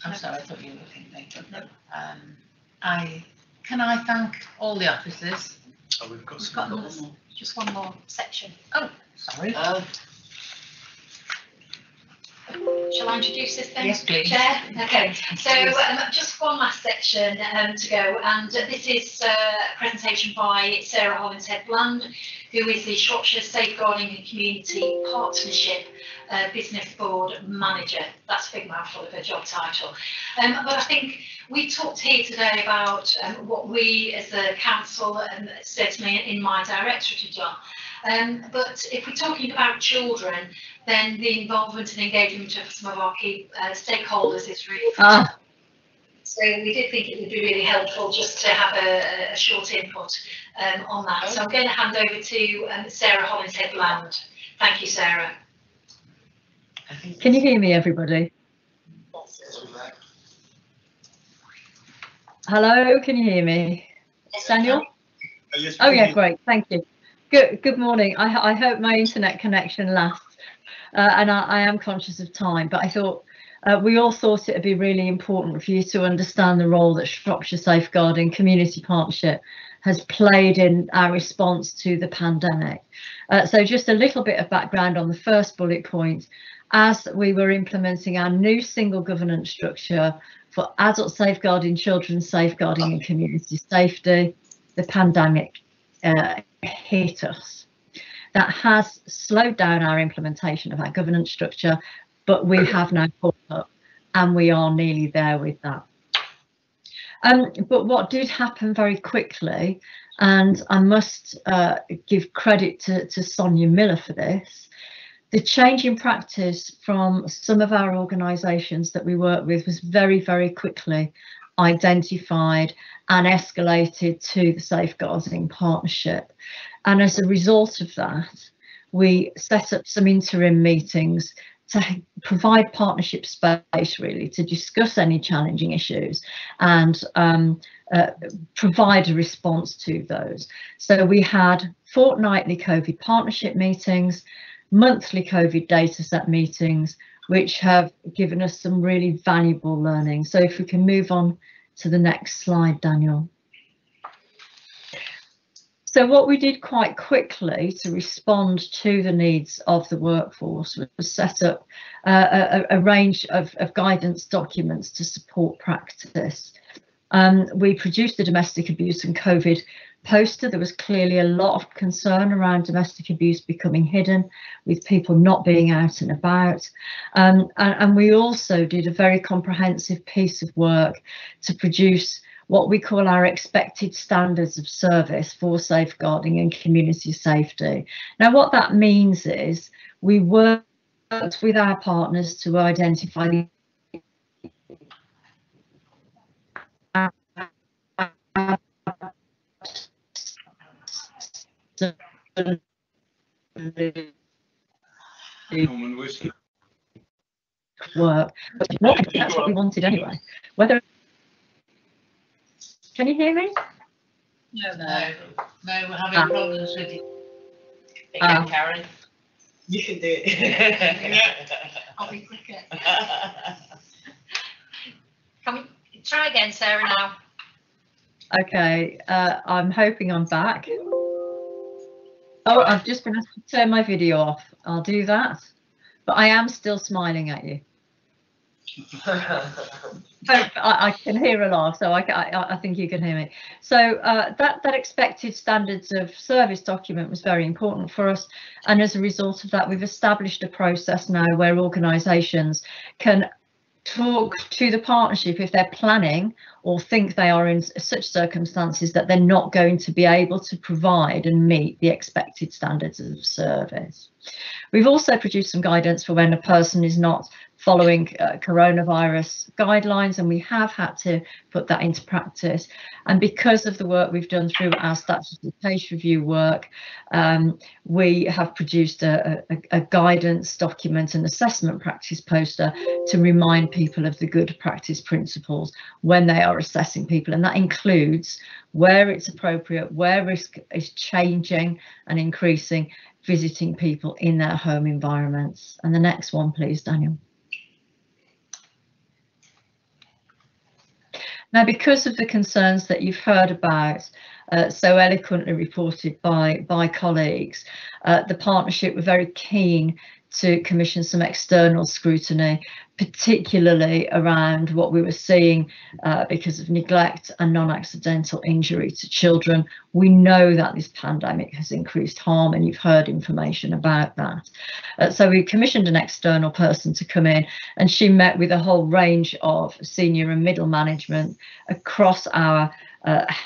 I'm sorry, I thought you were thinking. Can I thank all the officers? Oh, we've got Just one more section. Oh, sorry. Shall I introduce this then? Yes, please. Chair? Okay, so just one last section to go, and this is a presentation by Sarah Hollinshead-Bland, who is the Shropshire Safeguarding and Community Partnership Business Board Manager. That's a big mouthful of her job title. But I think we talked here today about what we as a council, certainly in my directorate, have done. But if we're talking about children, then the involvement and engagement of some of our key stakeholders is really critical. So we did think it would be really helpful just to have a short input on that. So I'm going to hand over to Sarah Hollinshead-Bland. Thank you, Sarah. Can you hear me, everybody? Hello, can you hear me? Daniel? Oh yeah, great, thank you. Good morning. I hope my internet connection lasts, and I am conscious of time, but I thought we all thought it would be really important for you to understand the role that Shropshire Safeguarding Community Partnership has played in our response to the pandemic. So just a little bit of background on the first bullet point. As we were implementing our new single governance structure for adult safeguarding, children's safeguarding and community safety, the pandemic hit us. That has slowed down our implementation of our governance structure, but we have now caught up and we are nearly there with that. But what did happen very quickly, and I must give credit to Sonia Miller for this, the change in practice from some of our organisations that we work with was very, very quickly identified and escalated to the Safeguarding Partnership. And as a result of that, we set up some interim meetings to provide partnership space, really, to discuss any challenging issues and provide a response to those. So we had fortnightly COVID partnership meetings, monthly COVID data set meetings, which have given us some really valuable learning. So if we can move on to the next slide, Daniel. So what we did quite quickly to respond to the needs of the workforce was set up a range of guidance documents to support practice. We produced the domestic abuse and COVID poster. There was clearly a lot of concern around domestic abuse becoming hidden, with people not being out and about. And we also did a very comprehensive piece of work to produce what we call our expected standards of service for safeguarding and community safety. Now, what that means is we worked with our partners to identify the work, but that's what we wanted anyway. Whether can you hear me? No, we're having problems with it. Again, Karen. You can do it. I'll be quicker. Can we try again, Sarah, now? Okay, I'm hoping I'm back. Oh, I've just been asked to turn my video off. I'll do that, but I am still smiling at you. I can hear a laugh, so I think you can hear me. So that expected standards of service document was very important for us, and as a result of that, we've established a process now where organisations can talk to the partnership if they're planning or think they are in such circumstances that they're not going to be able to provide and meet the expected standards of service. We've also produced some guidance for when a person is not following coronavirus guidelines, and we have had to put that into practice. And because of the work we've done through our statutory case review work, we have produced a guidance document and assessment practice poster to remind people of the good practice principles when they are assessing people, and that includes where it's appropriate, where risk is changing and increasing, visiting people in their home environments. And the next one, please, Daniel. Now, because of the concerns that you've heard about, so eloquently reported by colleagues, the partnership were very keen to commission some external scrutiny, particularly around what we were seeing because of neglect and non-accidental injury to children. We know that this pandemic has increased harm, and you've heard information about that. So we commissioned an external person to come in, and she met with a whole range of senior and middle management across our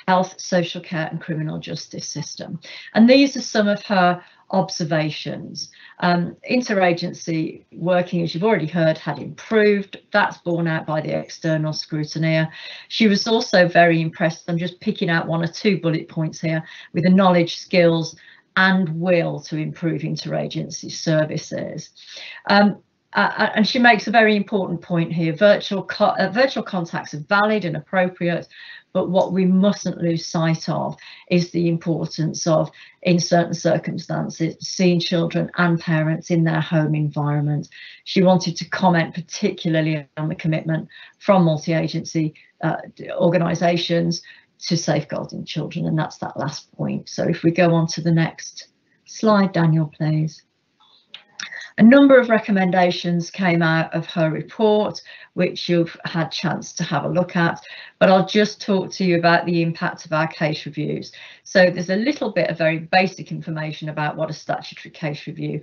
health, social care and criminal justice system. And these are some of her observations. Interagency working, as you've already heard, had improved. That's borne out by the external scrutineer. She was also very impressed, I'm just picking out one or two bullet points here, with the knowledge, skills and will to improve interagency services. And she makes a very important point here. Virtual contacts are valid and appropriate, but what we mustn't lose sight of is the importance of, in certain circumstances, seeing children and parents in their home environment. She wanted to comment particularly on the commitment from multi-agency organisations to safeguarding children, and that's that last point. So if we go on to the next slide, Daniel, please. A number of recommendations came out of her report, which you've had chance to have a look at, but I'll just talk to you about the impact of our case reviews. So there's a little bit of very basic information about what a statutory case review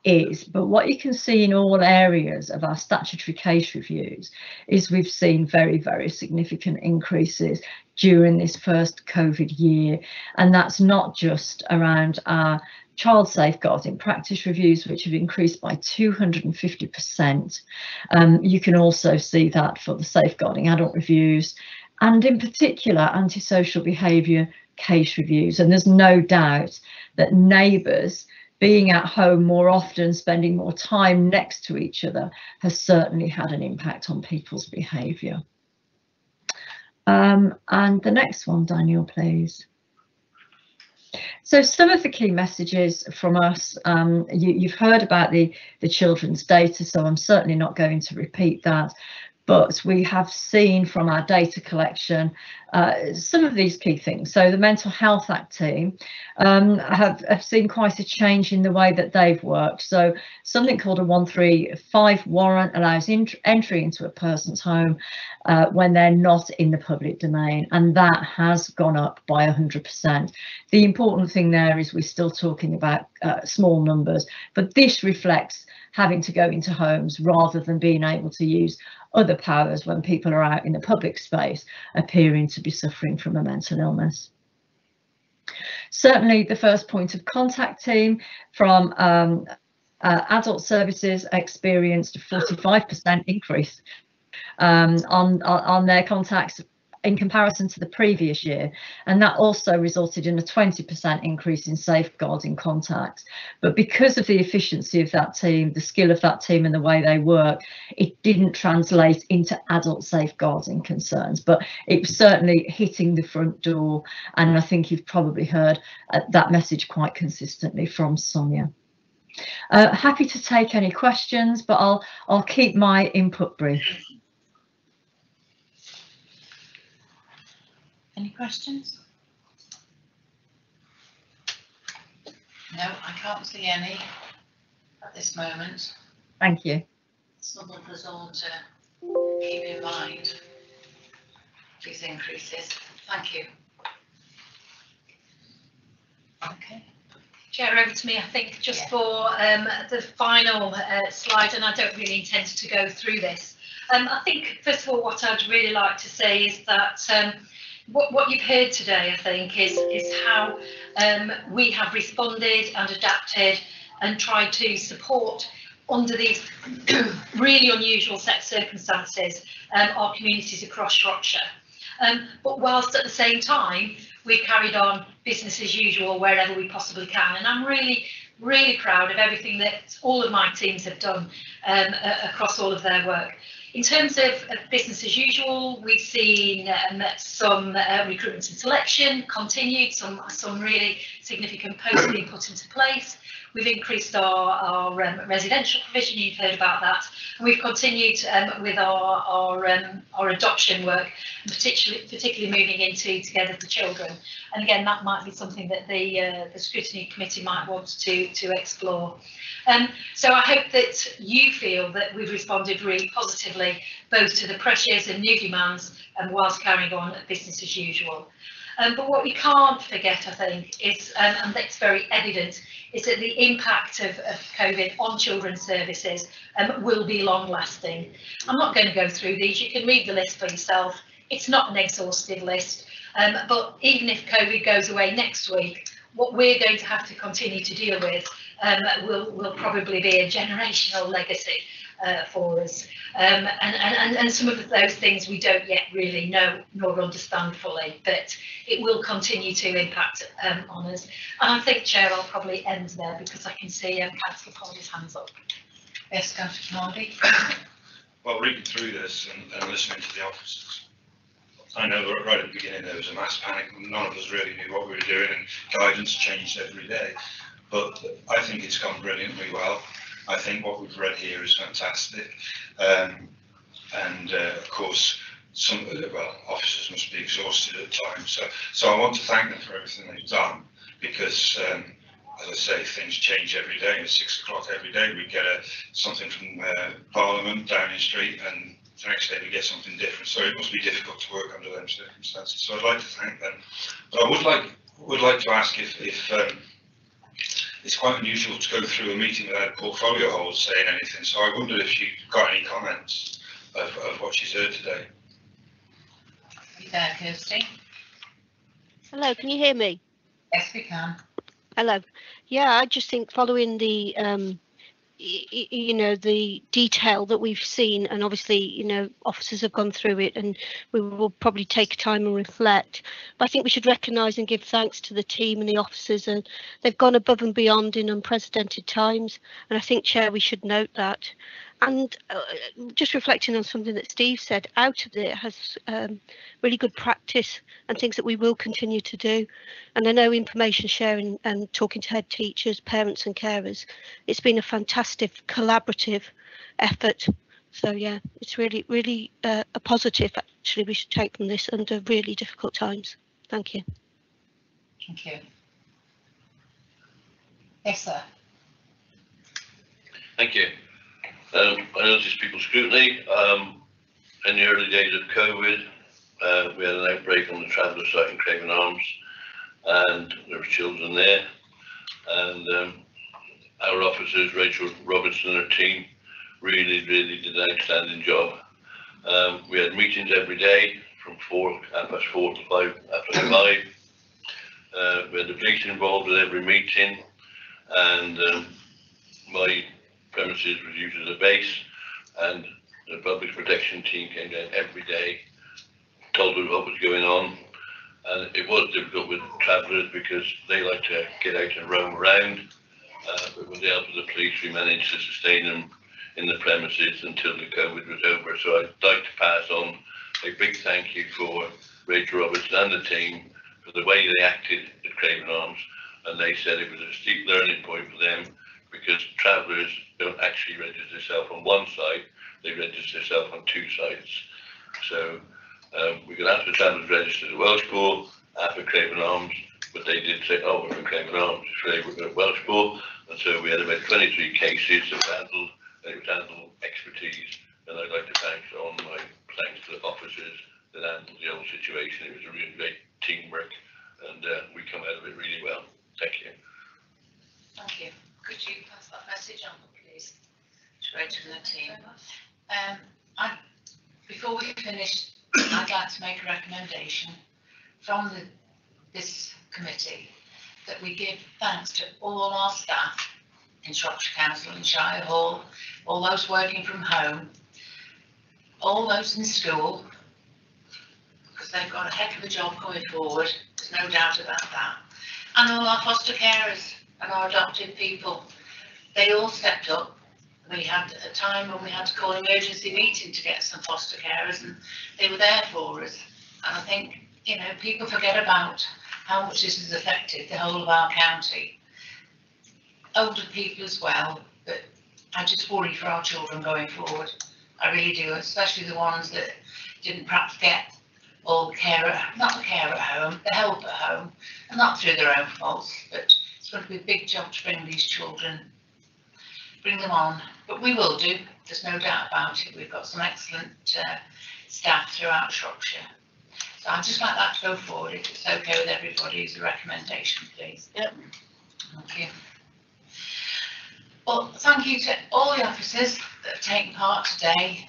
is, but what you can see in all areas of our statutory case reviews is we've seen very, very significant increases during this first COVID year, and that's not just around our child safeguarding practice reviews, which have increased by 250%. You can also see that for the safeguarding adult reviews, and in particular antisocial behaviour case reviews. And there's no doubt that neighbours being at home more often, spending more time next to each other, has certainly had an impact on people's behaviour. And the next one, Daniel, please. So some of the key messages from us, you've heard about the children's data, so I'm certainly not going to repeat that. but we have seen from our data collection some of these key things. So the Mental Health Act team have seen quite a change in the way that they've worked. So something called a 135 warrant allows entry into a person's home when they're not in the public domain, and that has gone up by 100%. The important thing there is we're still talking about small numbers, but this reflects having to go into homes rather than being able to use other powers when people are out in the public space appearing to be suffering from a mental illness. Certainly the first point of contact team from adult services experienced a 45% increase on their contacts in comparison to the previous year, and that also resulted in a 20% increase in safeguarding contacts. But because of the efficiency of that team, the skill of that team and the way they work, it didn't translate into adult safeguarding concerns, but it was certainly hitting the front door, and I think you've probably heard that message quite consistently from Sonia. Happy to take any questions, but I'll keep my input brief. Any questions? No, I can't see any at this moment. Thank you. Something for us all to keep in mind, these increases. Thank you. Okay. Chair, over to me, I think, just for the final slide, and I don't really intend to go through this. I think, first of all, what I'd really like to say is that what you've heard today, I think, is how we have responded and adapted and tried to support under these really unusual set of circumstances our communities across Shropshire. But whilst at the same time, we've carried on business as usual wherever we possibly can. And I'm really, really proud of everything that all of my teams have done across all of their work. In terms of business as usual, we've seen some recruitment and selection continued, some really significant posts being put into place. We've increased our residential provision, you've heard about that, and we've continued with our adoption work, and particularly moving into Together for Children. And again, that might be something that the scrutiny committee might want to explore. So I hope that you feel that we've responded really positively, both to the pressures and new demands, and whilst carrying on business as usual. But what we can't forget, I think, is, and that's very evident, is that the impact of COVID on children's services will be long lasting. I'm not going to go through these, you can read the list for yourself. It's not an exhaustive list, but even if COVID goes away next week, what we're going to have to continue to deal with will probably be a generational legacy for us. And some of those things we don't yet really know nor understand fully, but it will continue to impact on us. And I think, Chair, I'll probably end there because I can see Councillor Hardy's hands up. Yes, Councillor Hardy. Well, reading through this and listening to the officers, I know that right at the beginning there was a mass panic. None of us really knew what we were doing, and guidance changed every day. But I think it's gone brilliantly well. I think what we've read here is fantastic. Of course, officers must be exhausted at times. So I want to thank them for everything they've done, because, as I say, things change every day. At 6 o'clock every day, we get something from Parliament, Downing Street, and the next day we get something different. So it must be difficult to work under those circumstances. So I'd like to thank them. But I would like to ask if it's quite unusual to go through a meeting without portfolio holders saying anything. So I wondered if you got any comments of what she's heard today. Are you there, Kirsty? Hello, can you hear me? Yes, we can. Hello. Yeah, I just think following the the detail that we've seen, and obviously officers have gone through it, and we will probably take time and reflect, but I think we should recognise and give thanks to the team and the officers, and they've gone above and beyond in unprecedented times, and I think, Chair, we should note that. And just reflecting on something that Steve said, out of it has really good practice and things that we will continue to do. And I know information sharing and talking to head teachers, parents and carers, it's been a fantastic collaborative effort So yeah, it's really a positive actually we should take from this under really difficult times. Thank you. Thank you. Yes, sir. Thank you. I noticed people scrutiny. In the early days of COVID, we had an outbreak on the Traveller site in Craven Arms, and there were children there. And our officers, Rachel Robertson and her team, really did an outstanding job. We had meetings every day from 4:30 to 5:05. We had the police involved with every meeting, and my premises was used as a base, and the public protection team came down every day, told us what was going on. And it was difficult with travellers because they like to get out and roam around, but with the help of the police we managed to sustain them in the premises until the COVID was over. So I'd like to pass on a big thank you for Rachel Roberts and the team for the way they acted at Craven Arms, and they said it was a steep learning point for them because travellers don't actually register themselves on one site, they register themselves on two sites. So we could ask the travellers register at Welshpool after Craven Arms, but they did say, oh, we're from Craven Arms, we're at Welshpool, and so we had about 23 cases that were handled, and it was handled expertise, and I'd like to thanks to the officers that handled the whole situation. It was a really great teamwork, and we come out of it really well. Thank you. Thank you. Could you pass that message on, please, to Rachel and the team? Before we finish, I'd like to make a recommendation from this committee that we give thanks to all our staff in Shropshire Council and Shire Hall, all those working from home, all those in school, because they've got a heck of a job going forward, there's no doubt about that, and all our foster carers and our adopted people. They all stepped up. We had a time when we had to call an emergency meeting to get some foster carers, and they were there for us. And I think, you know, people forget about how much this has affected the whole of our county. Older people as well, but I just worry for our children going forward. I really do, especially the ones that didn't perhaps get all the care, not the care at home, the help at home, and not through their own faults, but it's going to be a big job to bring these children, bring them on, but we will do, there's no doubt about it. We've got some excellent staff throughout Shropshire. So I'd just like that to go forward, if it's okay with everybody, as a recommendation, please. Yep. Thank you. Well, thank you to all the officers that have taken part today.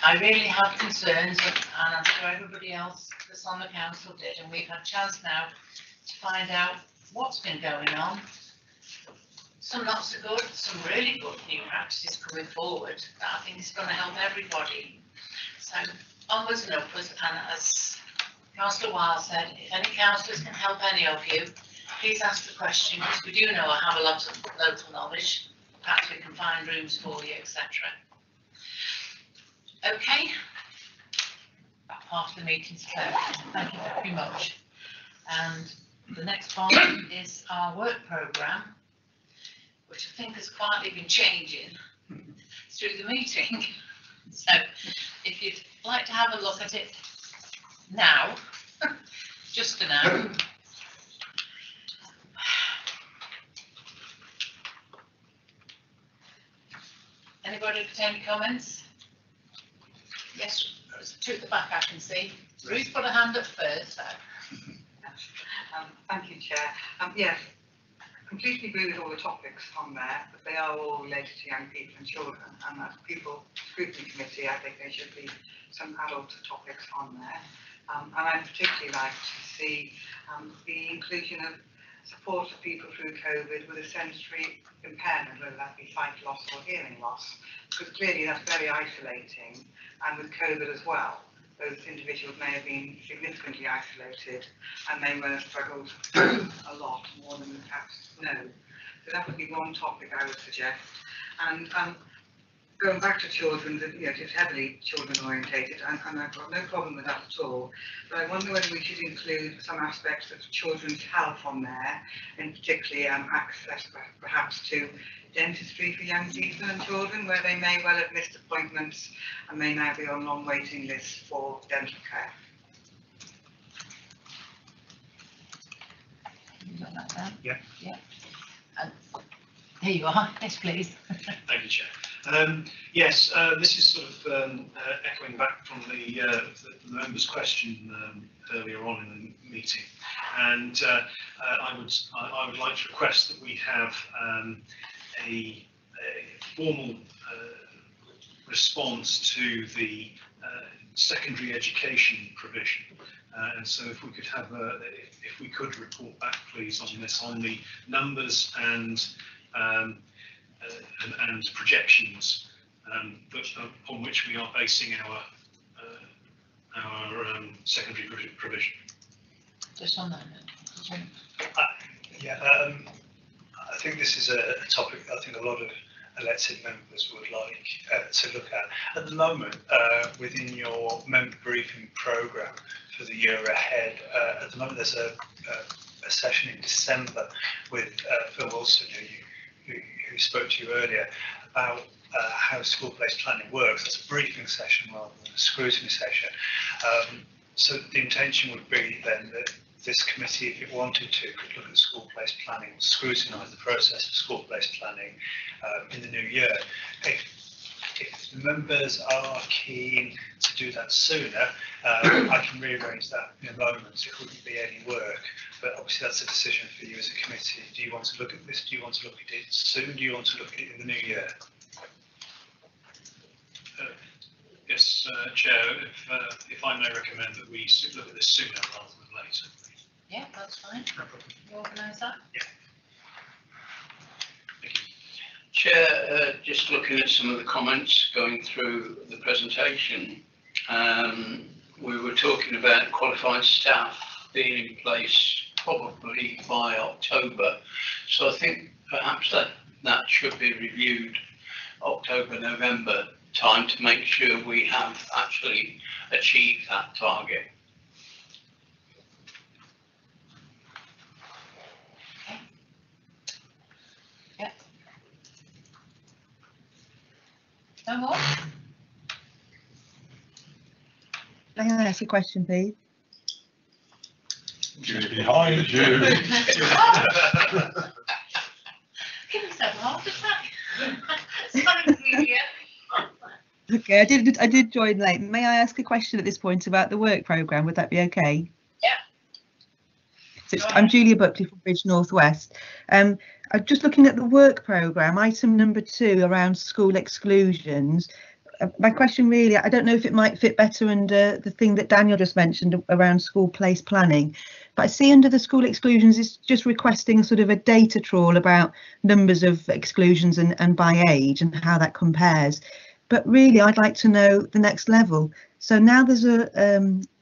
I really have concerns, and I'm sure everybody else that's on the council did, and we've had a chance now to find out what's been going on. Some not so good, some really good new practices coming forward that I think is going to help everybody. So onwards and upwards, and as Councillor Wild said, if any councillors can help any of you, please ask the question, because we do know I have a lot of local knowledge. Perhaps we can find rooms for you, etc. Okay, that part of the meeting's closed. Thank you very much. And the next one is our work programme, which I think has quietly been changing through the meeting. So if you'd like to have a look at it now, just for now. Anybody with any comments? Yes, there's two at the back I can see. Ruth put her hand up first. So. Thank you, Chair. Yes, completely agree with all the topics on there, but they are all related to young people and children, and as People Scrutiny Committee, I think there should be some adult topics on there. And I'd particularly like to see the inclusion of support for people through COVID with a sensory impairment, whether that be sight loss or hearing loss, because clearly that's very isolating, and with COVID as well, those individuals may have been significantly isolated and they may have struggled a lot more than we perhaps know. So that would be one topic I would suggest. And going back to children, it's heavily children orientated, and I've got no problem with that at all. But I wonder whether we should include some aspects of children's health on there, and particularly access perhaps to dentistry for young people and children, where they may well have missed appointments and may now be on long waiting lists for dental care. You got that down? Yeah. Yeah. Here you are. Yes, please. Thank you, Chair. Yes, this is sort of echoing back from the member's question earlier on in the meeting, and I would like to request that we have a formal response to the secondary education provision. And so if we could have if we could report back, please, on this, on the numbers and projections upon which we are basing our secondary provision. Just one moment. I think this is a topic I think a lot of elected members would like to look at. At the moment, within your member briefing programme for the year ahead, at the moment there's a session in December with Phil Wilson, who spoke to you earlier, about how school-based planning works. That's a briefing session rather than a scrutiny session. So the intention would be then that this committee, if it wanted to, could look at school-based planning, scrutinise the process of school-based planning in the new year. If the members are keen to do that sooner, I can rearrange that in a moment. It wouldn't be any work, but obviously that's a decision for you as a committee. Do you want to look at this? Do you want to look at it soon? Do you want to look at it in the new year? Yes, Chair, if I may recommend that we look at this sooner rather than later. Yeah, that's fine. No problem. You organise that? Yeah. Thank you. Chair, just looking at some of the comments going through the presentation, we were talking about qualified staff being in place probably by October. So I think perhaps that should be reviewed October, November time to make sure we have actually achieved that target. Yeah. No more? May I ask a question, please? Behind you. Give yourself a heart attack. Okay, I did join late. May I ask a question at this point about the work programme? Would that be okay? Yeah. So I'm Julia Buckley from Bridge North West. I'm just looking at the work programme, item number 2 around school exclusions. My question really, I don't know if it might fit better under the thing that Daniel just mentioned around school place planning, but I see under the school exclusions it's just requesting sort of a data trawl about numbers of exclusions and by age and how that compares. But really, I'd like to know the next level. So now there's a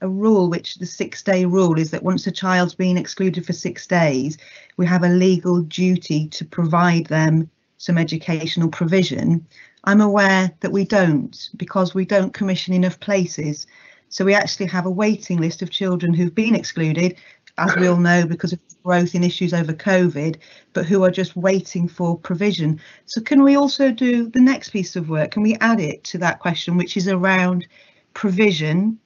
rule, which the 6-day rule is that once a child's been excluded for 6 days, we have a legal duty to provide them some educational provision. I'm aware that we don't, because we don't commission enough places. So we actually have a waiting list of children who've been excluded, as we all know, because of growth in issues over COVID, but who are just waiting for provision. So can we also do the next piece of work? Can we add it to that question, which is around provision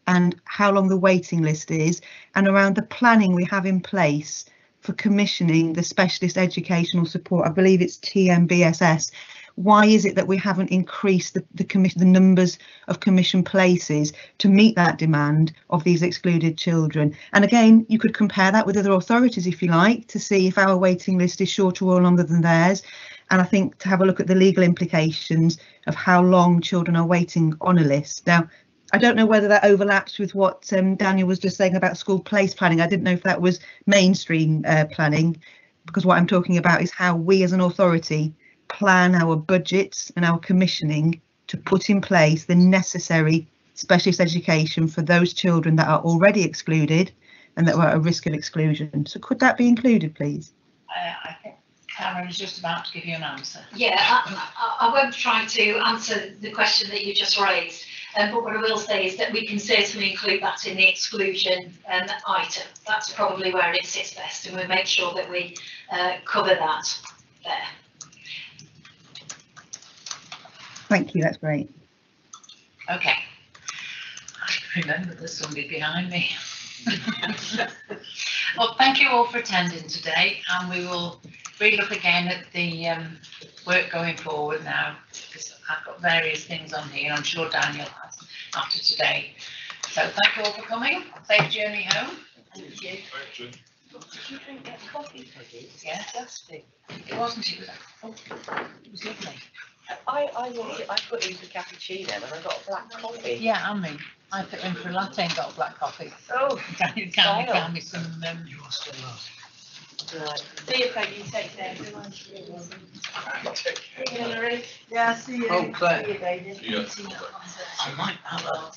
and how long the waiting list is, and around the planning we have in place for commissioning the specialist educational support? I believe it's TMBSS. Why is it that we haven't increased the numbers of commission places to meet that demand of these excluded children? And again, you could compare that with other authorities if you like, to see if our waiting list is shorter or longer than theirs. And I think to have a look at the legal implications of how long children are waiting on a list. Now, I don't know whether that overlaps with what Daniel was just saying about school place planning. I didn't know if that was mainstream planning, because what I'm talking about is how we as an authority plan our budgets and our commissioning to put in place the necessary specialist education for those children that are already excluded and that were at risk of exclusion. So could that be included, please? I think Karen is just about to give you an answer. Yeah, I won't try to answer the question that you just raised, but what I will say is that we can certainly include that in the exclusion item. That's probably where it sits best, and we'll make sure that we cover that there. Thank you, that's great. Okay. I remember there's somebody behind me. Well, thank you all for attending today, and we will relook again at the work going forward now, because I've got various things on here, and I'm sure Daniel has after today. So thank you all for coming. Safe journey home. Thank you. Thank you. Did you drink that coffee? Yeah, fantastic. It wasn't. It was lovely. I put in for cappuccino and I got a black coffee. Yeah, I put in for a latte and got a black coffee. Oh, Daniel can me some. You are still last. Right. See you, Peggy. Take care. Take care. Hillary. Yeah, see you. Oh, Claire. See you, David. Yeah. I might have a